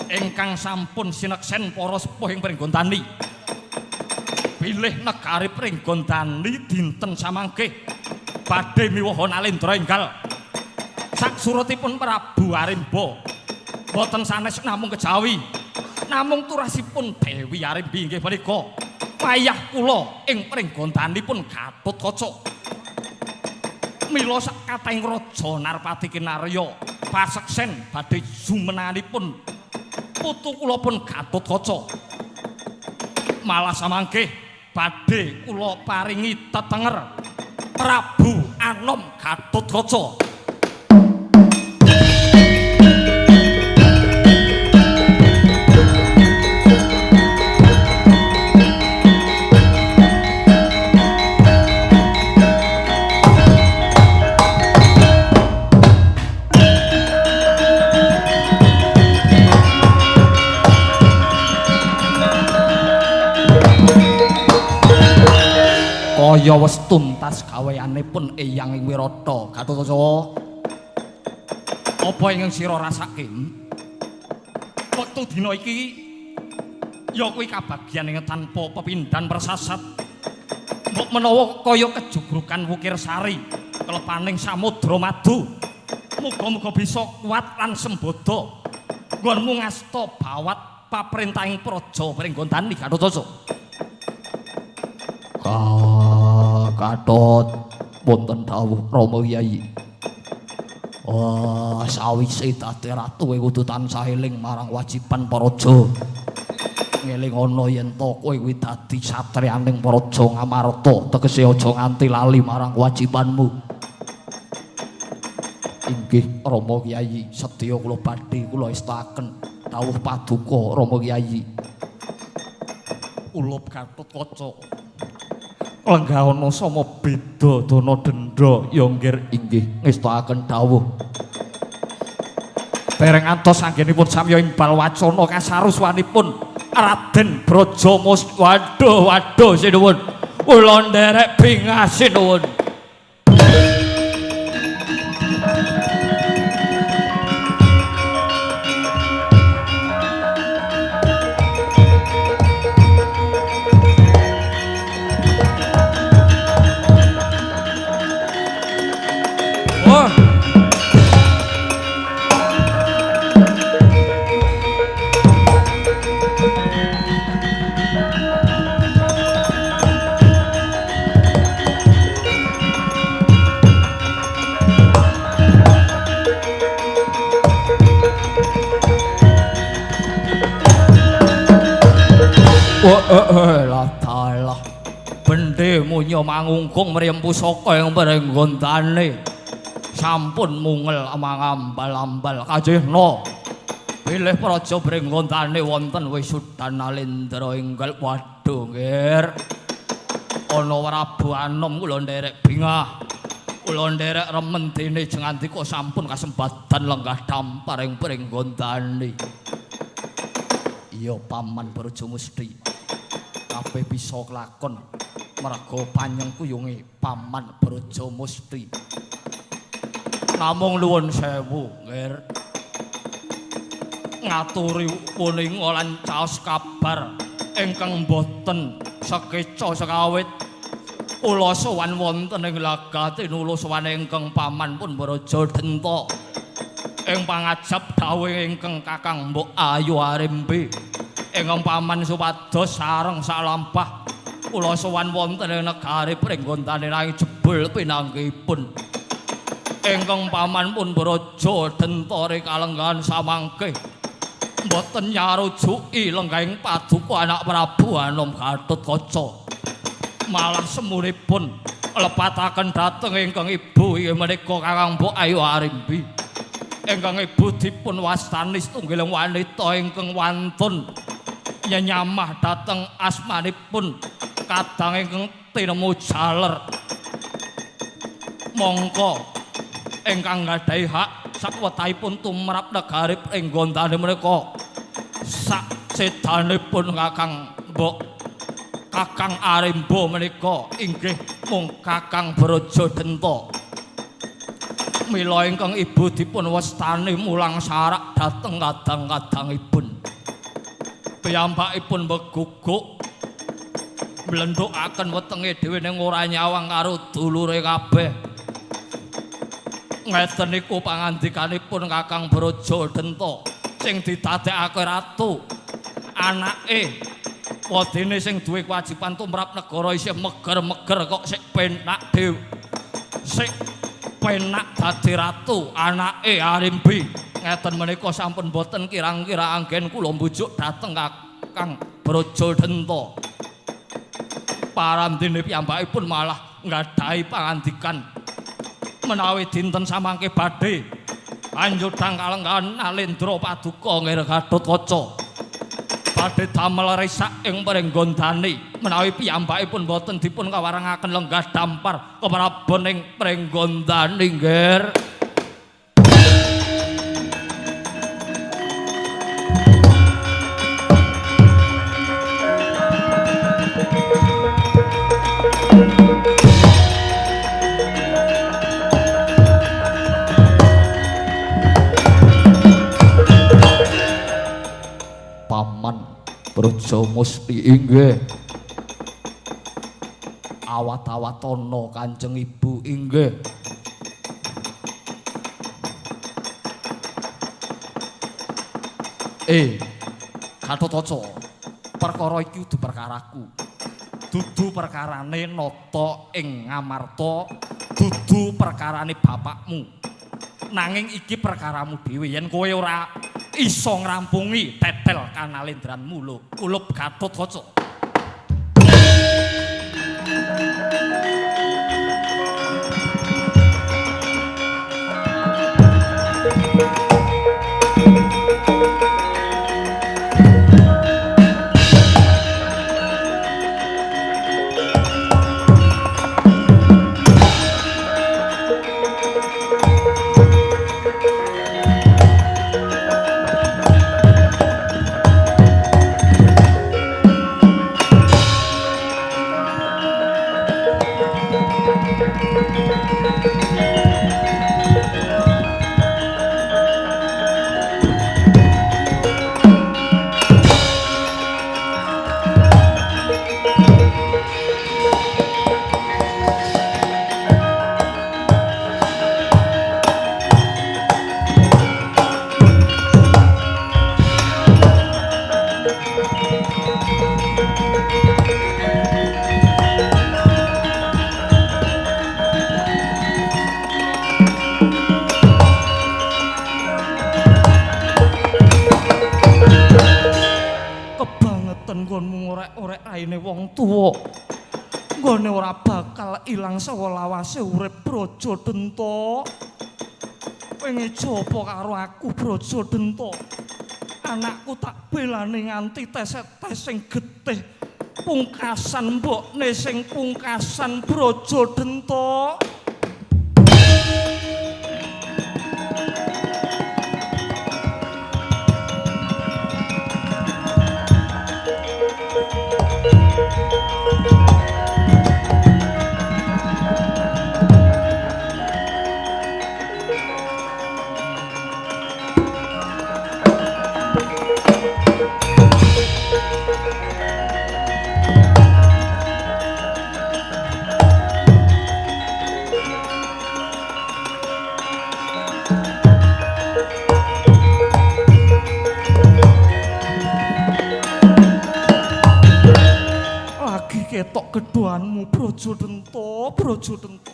ingkang sampun sineksen para sepuh ing Pringgondani bilih negari Pringgondani dinten samangke badhe miwaha Nalendra enggal sak surutipun Prabu Arimba boten sanes namung kejawi namung turasipun Dewi Arimbi inggih menika wayah kula ing Pringgondanipun Gatotkaca mila sak katahing Raja Narpati kinarya paseksen badhe jumenanipun putu kula pun Gatotkaca malah samangke badhe kula paringi tetenger Prabu Anom Gatotkaca. Kaya wis tuntas gaweanipun Eyang ing Wirata Gatotkaca. Apa ingkang sira rasake? Wektu dina iki ya kuwi kabagyan ing tanpa pepindhan persasat. Mbok menawa kaya kejugrukan Wukir Sari kelepaning Samudra Madu. Muga-muga bisa kuat lan sembodo. Nggonmu ngasta bawat paprintahing praja Pringgondani Gatotkaca. Gatot wonten dawuh Rama Kyai. Wah, sawise dadi ratu kudu tansah eling marang wajiban paraja. Ngeling ana yen to kowe kuwi dadi satriyaning praja Ngamarta, tegese aja nganti lali marang kewajibanmu. Inggih Rama Kyai, sedya kula badhe kula estaken dawuh paduka Rama Kyai. Ulup Gatotkaca. Lenggah ana sama beda dana dendha ya inggih ngestakaken dawuh. Dereng antos anggenipun samya imbal wacana kasaruswanipun Raden Brajamus. Waduh sinuwun. Kula nderek bingah sinuwun. Lah dalah bendhe munya mangungkung mriyem pusaka ing Pringgondani sampun mungel mangambal-ambal kajehna bilih praja Pringgondani wonten wisudan Nalendra enggal. Waduh nggir ana Prabu Anom kula nderek bingah kula nderek remen dene jengandika sampun kasembadan lenggah dampar ing Pringgondani. Iya Paman Barajamusti kabeh bisa kelakon merga panyengkuyunge Paman Barajamusti. Namung nuwun sewu nggir ngaturi puninga lan caos kabar ingkang boten sekeca sekawit Kula sowan wonten ing lagati nulu sowan ingkang paman pun Braja Denta. Ing pangajab dawuh ingkang Kakang Mbok Ayu Arimbi. Ingkang paman supados sareng salampah kula sowan wonten ing negari Pringgontane nanging jebul pinanggihipun. Ingkang paman pun Braja Denta kalenggahan samangke mboten nyarujuki lenggahing paduka anak Prabu Anom Gatotkaca. Malah semunipun lepataken dhateng ingkang ibu inggih menika Kakang Mbok Ayu Arimbi. Ingkang ibu dipun wastani setunggiling wanita ingkang wantun nyenyamah dhateng asmanipun kadang ingkang tinemu jaler. Mongko ingkang nggadahi hak sakwetahipun tumrap negari Pringgontane menika sak sedanipun Kakang Arimbo menika inggih mung Kakang Braja Denta. Mila ingkang ibu dipun wastani mulang sarak dhateng kadang-kadangipun. Piyambakipun beguguk mlendhukaken wetenge dhewe ning ora nyawang karo dulure kabeh. Ngeten niku pangandikanipun Kakang Braja Denta sing didadekake ratu. Anake wadene sing duwe kewajiban tumrap negara isih meger-meger kok sik penak dhewe. Sik penak dadi ratu anake Arimbi. Ngeten menika sampun boten kirang-kira anggen kula mbujuk dhateng Kakang Braja Denta. Parandene piyambakipun malah nggadahi pangandikan menawi dinten samangke badhe anjudang kalenggahan Nalendra Paduka Nggih Gatotkaca. Badhe damel risak ing Pringgontane menawi piyambakipun boten dipun kawarangaken lenggah dampar keprabon ing Pringgontane nggih. Paman Braja Musti inggih. Awat-awatana Kanjeng Ibu inggih. Gatotkaca, perkara iki dudu perkaraku. Dudu perkarane nata ing Ngamarta, dudu perkarane bapakmu. Nanging iki perkaramu dhewe yen kowe ora iso ngrampungi tetel kanalendranmu lho kulup Gatotkaca. raine wong tuwa. Nggone ora bakal ilang sawa lawase urip Braja Denta. Pengen jopo karo aku Braja Denta. Anakku tak belani nganti teset-tes sing getih. Pungkasan mbokne sing pungkasan Braja Denta. ketok gedhoanmu Brajadenta, Brajadenta.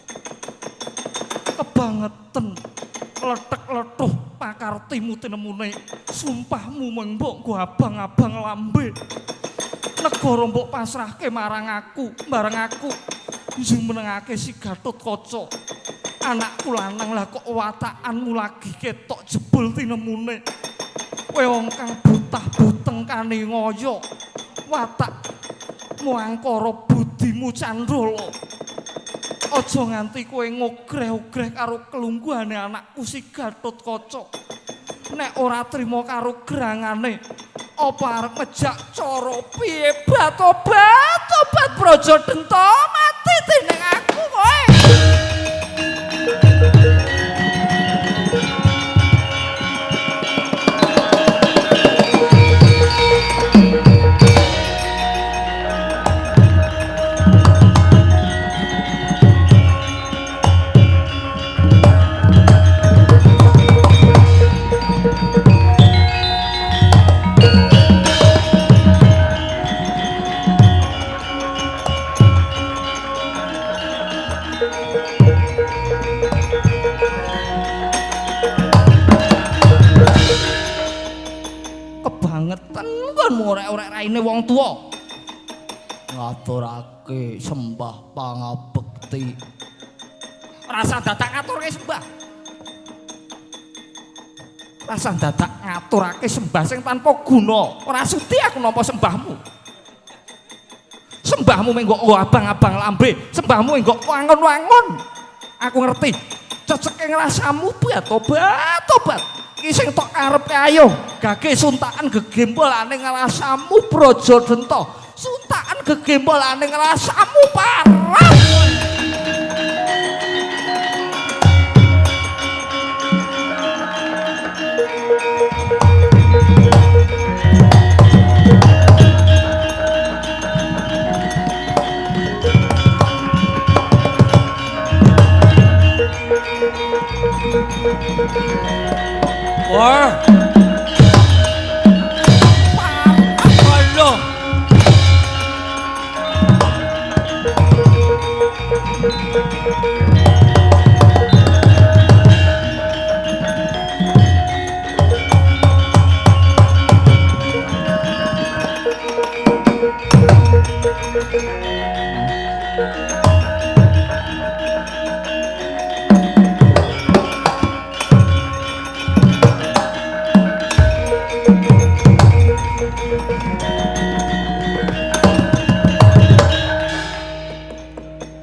Kebangetan letek-letuh pakartimu tinemune. Sumpahmu mung mbok nggo abang-abang lambe. Negara mbok pasrahke marang aku, jumenengake si Gatotkaca. Anakku lanang lah kok watakanmu lagi ketok jebul tinemune. Kowe wong kang butah-buteng kane ngoyo. Watakmu angkara budimu candala. Aja nganti kowe ngogreh-ogreh karo kelungguhane anakku si Gatotkaca. Nek ora trima karo gerangane, apa arep ngejak cara piye? Tobat Brajadenta mati dening aku kowe. Kebangetan kon ngorek-orek raine wong tuwa. Ngaturake sembah pangabekti. Rasa dadak ngaturake sembah. Rasa dadak ngaturake sembah sing tanpa guna. Ora sudi aku nampa sembahmu. Sembahmu mengko abang-abang lambe, sembahmu mengko wangun-wangun. Aku ngerti. Ceceke ngrasamu tobat. Iki sing tok karepe ayo, gage suntakan gegembolane ngrasamu Brajadenta. Suntakan gegembolane ngrasamu parah. Wah.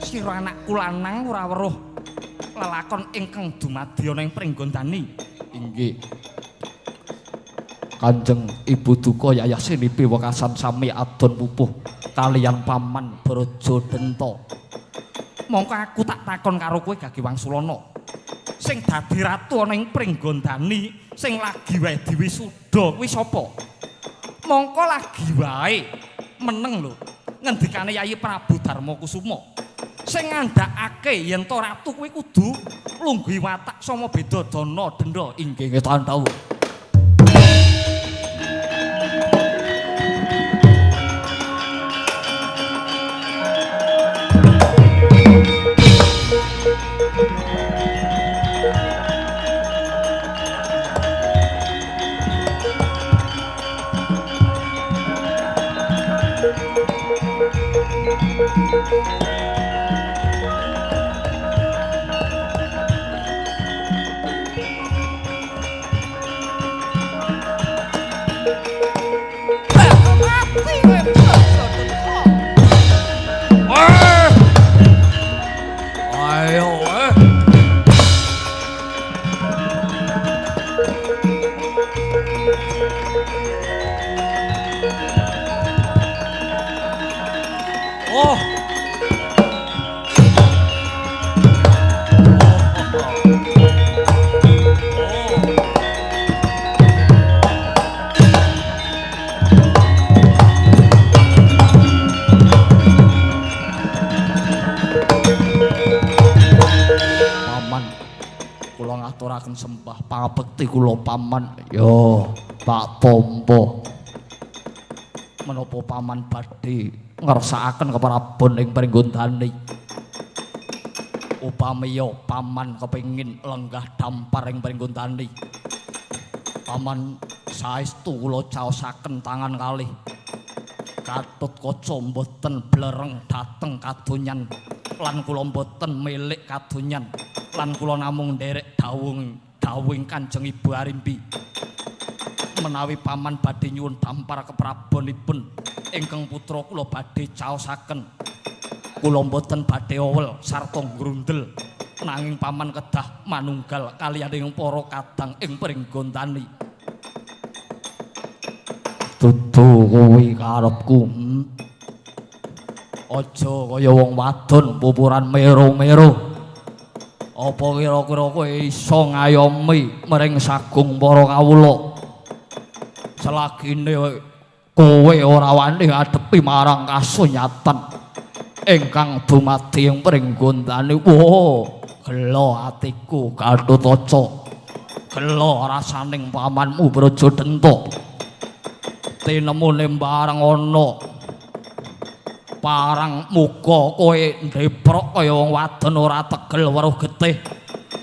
Sira anakku lanang ora weruh lelakon ingkang dumadi ana ing Pringgondani. Inggih. Kanjeng Ibu Duka Yayasinipi wekasan sami adon pupuh kaliyan paman Brajadenta. Mongko aku tak takon karo kowe Gage Wangsulana. Sing dadi ratu ana ing Pringgondani sing lagi wae diwisuda kuwi sapa? Mongko lagi wae meneng lho ngendikane Yayi Prabu Darmakusuma. Sing ngandhakake yen to ratu kuwi kudu lungguhi watak sama beda dana denda. Inggih ngethan tau. ngaturaken sembah pangabekti kula paman. Yo, Pak Pompo. Menapa paman badhe ngersakaken keprabon ing Pringgondani. Upamiya paman kepingin lenggah dampar ing Pringgondani, paman saestu kula caosaken tangan kalih Gatotkaca mboten blereng dhateng kadonyan lan kula mboten milik kadonyan lan kula namung nderek dawuhing Kanjeng Ibu Arimbi menawi paman badhe nyuwun dampar keprabonipun ingkang putra kula badhe caosaken kula mboten badhe owel sarta grundel nanging paman kedah manunggal kaliyan para kadang ing Pringgondani. Dudu kuwi karepku. Aja kaya wong wadon pupuran mero-mero. Apa kira-kira kowe iso ngayomi mring sagung para kawula? Selagine kowe ora wani ngadepi marang kasunyatan ingkang dumadi ing Pringgondani. Gelo atiku Gatotkaca. Gelo rasaning pamanmu Brajadenta. Tinemune barang ana parang muka kowe ndeprok kaya wong wadon ora tegel weruh getih.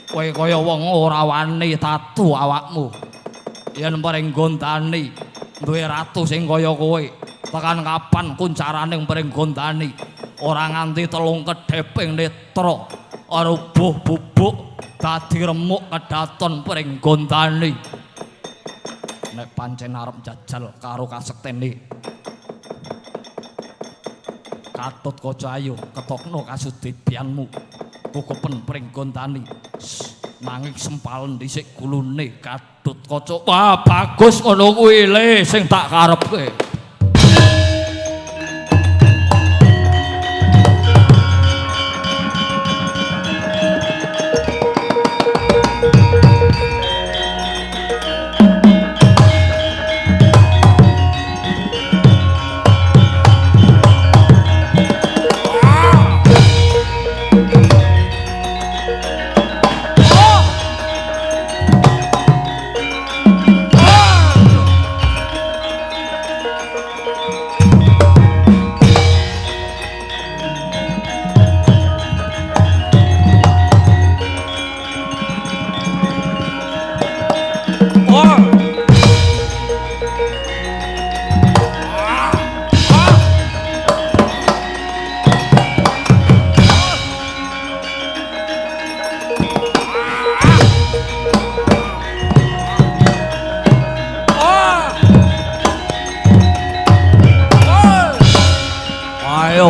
Kowe kaya wong ora wani tatu awakmu. Yen Pringgondani duwe ratu sing kaya kowe, tekan kapan kuncaraning Pringgondani ora nganti 3 kedheping netra arubuh bubuk dadi remuk kedaton Pringgondani. Nek pancen arep jajal karo kasektene Gatotkaca ayo ketokno kasudebianmu kukupen Pringgondani nanging sempalen dhisik gulune Gatotkaca. Wah bagus ngono kuwi le sing tak karepke.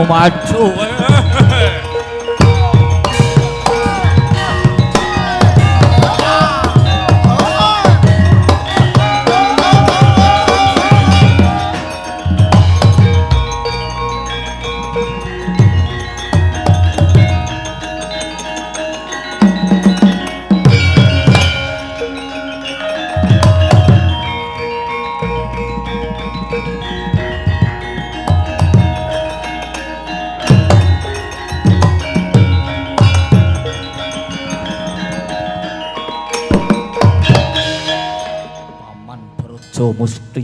Maju Musti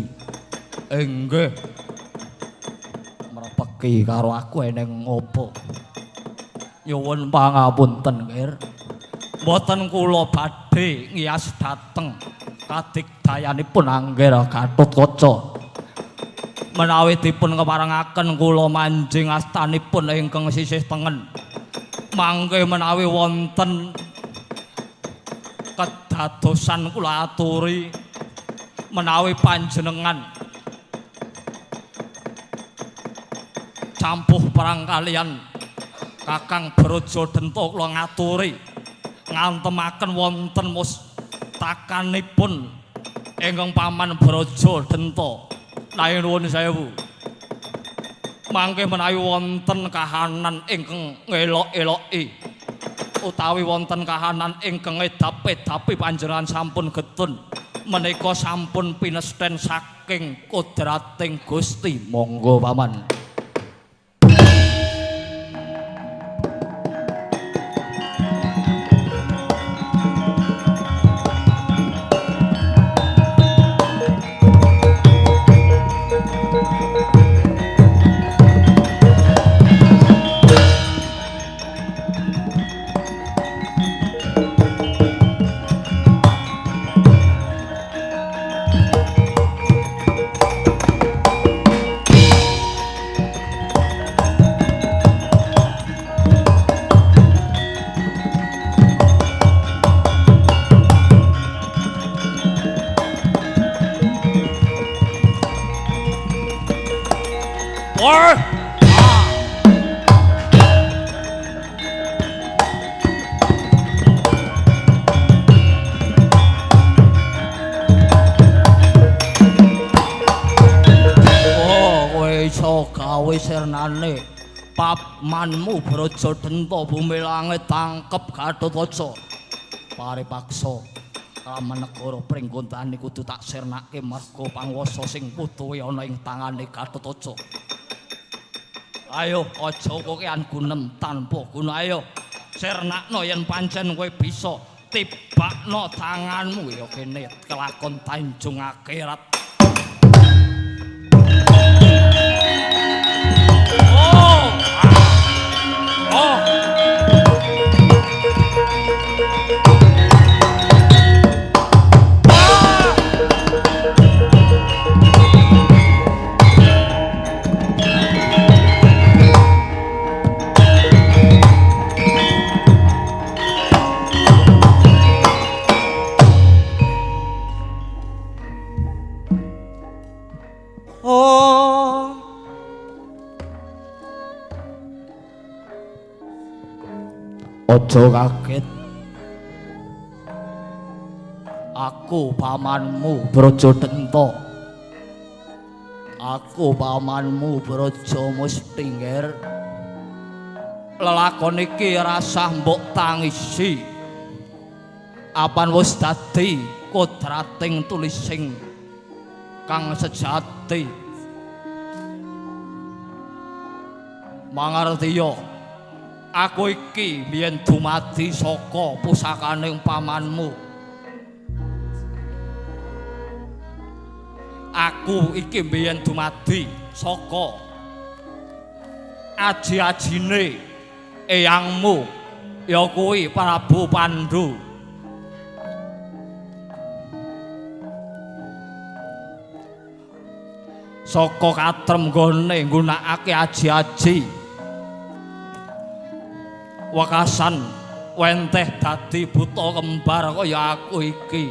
enggih mrepeki karo aku eneng ngopo nyuwun pangapunten Nggih mboten kula badhe ngiyas dhateng kadigdayanipun Angger Gatotkaca menawi dipun keparengaken kula manjing astanipun ingkang sisih tengen mangke menawi wonten kedadosan kula aturi menawi panjenengan campuh perang kalian Kakang Brajadenta kula ngaturi ngantemaken wonten mustakanipun ingkang paman Brajadenta nanging nuwun sewu mangke menawi wonten kahanan ingkang ngelok-eloki utawi wonten kahanan ingkang edap-edapi panjenengan sampun getun menika sampun pinesten saking kodrating Gusti. Monggo paman. kuwi sirnane pamanmu Brajadenta bumi langit tangkep Gatotkaca. Paripaksa Kraman negara Pringgontani kudu tak sirnake merga panguwasa sing putuhe ana ing tangane Gatotkaca. Ayo aja kokean gunem tanpa guna, ayo sirnakno yen pancen kowe bisa tibakno tanganmu ya kene kelakon Tanjung Akhirat. Aja kaget. Aku pamanmu Brajadenta. Aku pamanmu Brajamustingger. Lelakon iki rasah mbok tangisi. Apan wis dadi kodrating tulising kang sejati. Mangartiya, aku iki biyen dumadi saka pusakaning pamanmu. Aku iki biyen dumadi saka aji-ajine eyangmu ya kuwi Prabu Pandhu. Saka katrem gone nggunakake aji-aji wekasan wenteh dadi buta kembar kaya aku iki.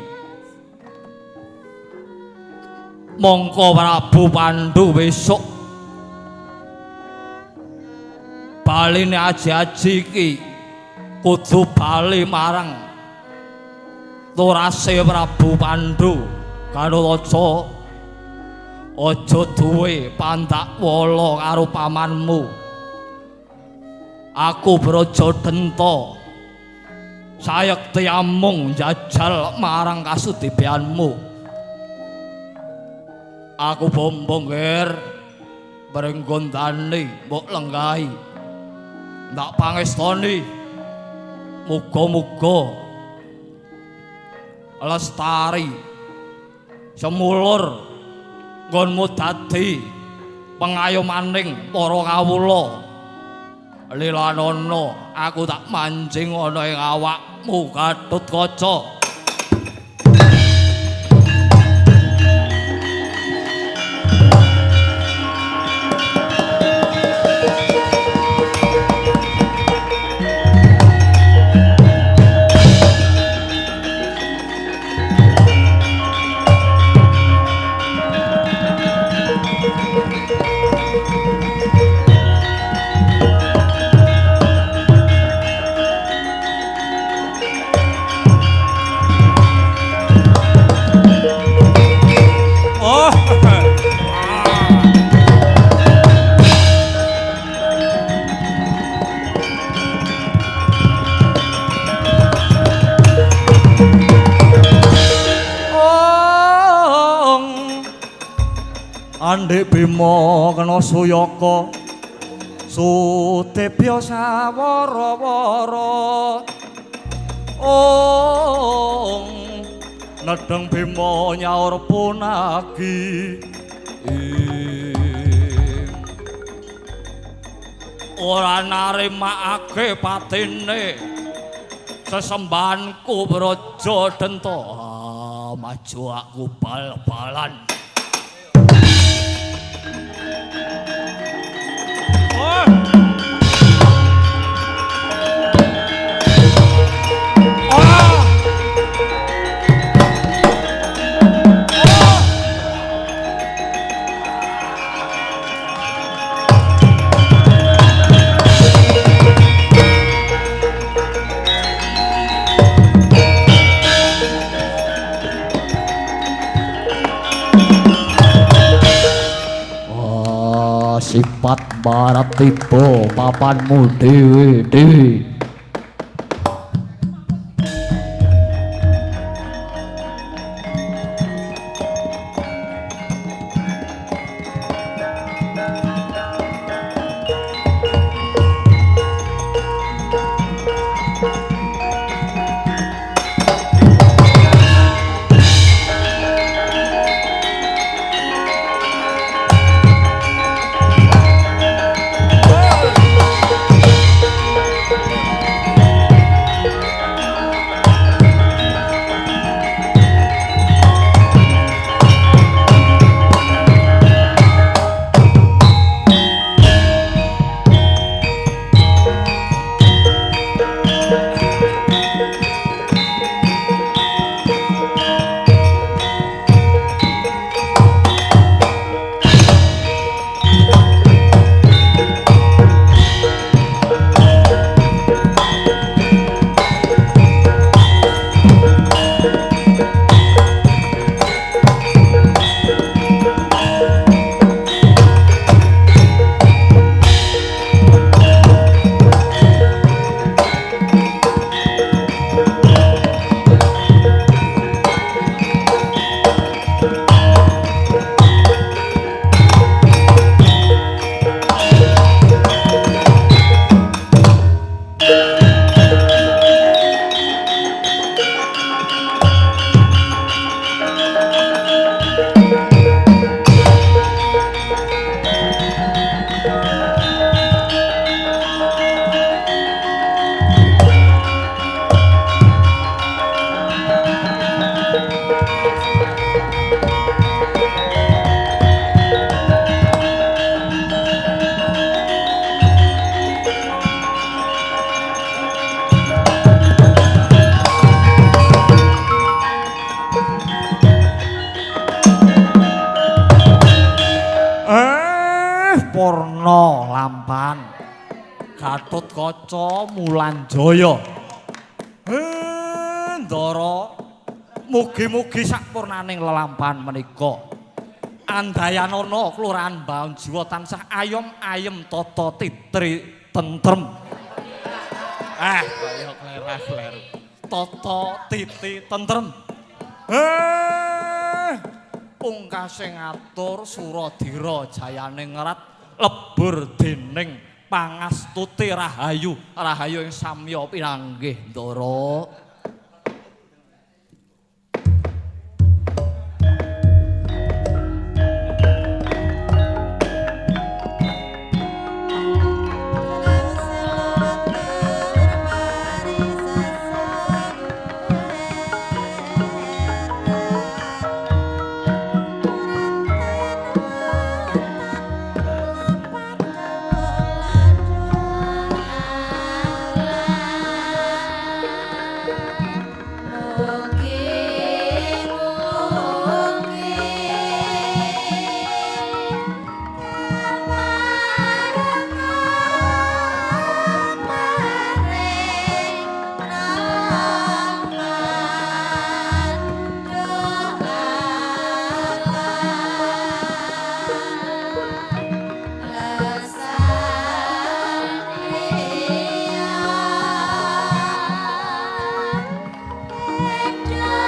Mongko Prabu Pandhu besok baline aji-aji iki kudu bali marang turase Prabu Pandhu Gatotkaca. Aja duwe pandakwala karo pamanmu. Aku Brajadenta sayekti amung njajal marang kasudibeanmu. Aku bombongger Pringgontani mbok lenggahi ndak pangestoni. Muga-muga lestari semulur nggonmu dadi pengayomaning para kawula. Lilanana aku tak mancing ana ing awakmu Gatotkaca. Andhik Bima kena suyaka Sudebya sawara-wara. Nedheng Bima nyaur punagi. Ora narimakake patine sesembahanku Brajadenta. Maju aku bal-balan. sifat barat tiba papanmu dewe-dewe. Purna Lampan Gatotkaca Mulanjaya. Ndara mugi-mugi sakpurnaning lelampahan menika Andayanana Kelurahan Baun Jiwa tansah ayem-ayem tata titri tentrem. Kaya kleru-kleru. Tata titi tentrem. Pungkasing ngatur Suradira jayaning ngrat lebur dening pangastuti rahayu rahayu ing samya pinanggih Ndara. Ada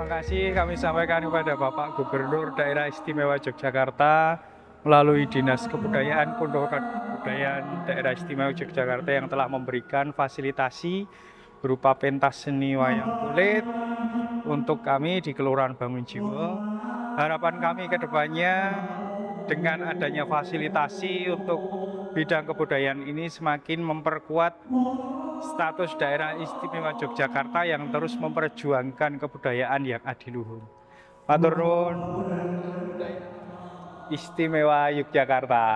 terima kasih kami sampaikan kepada Bapak Gubernur Daerah Istimewa Yogyakarta melalui Dinas Kebudayaan Pondok Kebudayaan Daerah Istimewa Yogyakarta yang telah memberikan fasilitasi berupa pentas seni wayang kulit untuk kami di Kelurahan Bangunjiwo. Harapan kami ke depannya dengan adanya fasilitasi untuk bidang kebudayaan ini semakin memperkuat status daerah istimewa Yogyakarta yang terus memperjuangkan kebudayaan yang adiluhur. Matur nuwun. Istimewa Yogyakarta.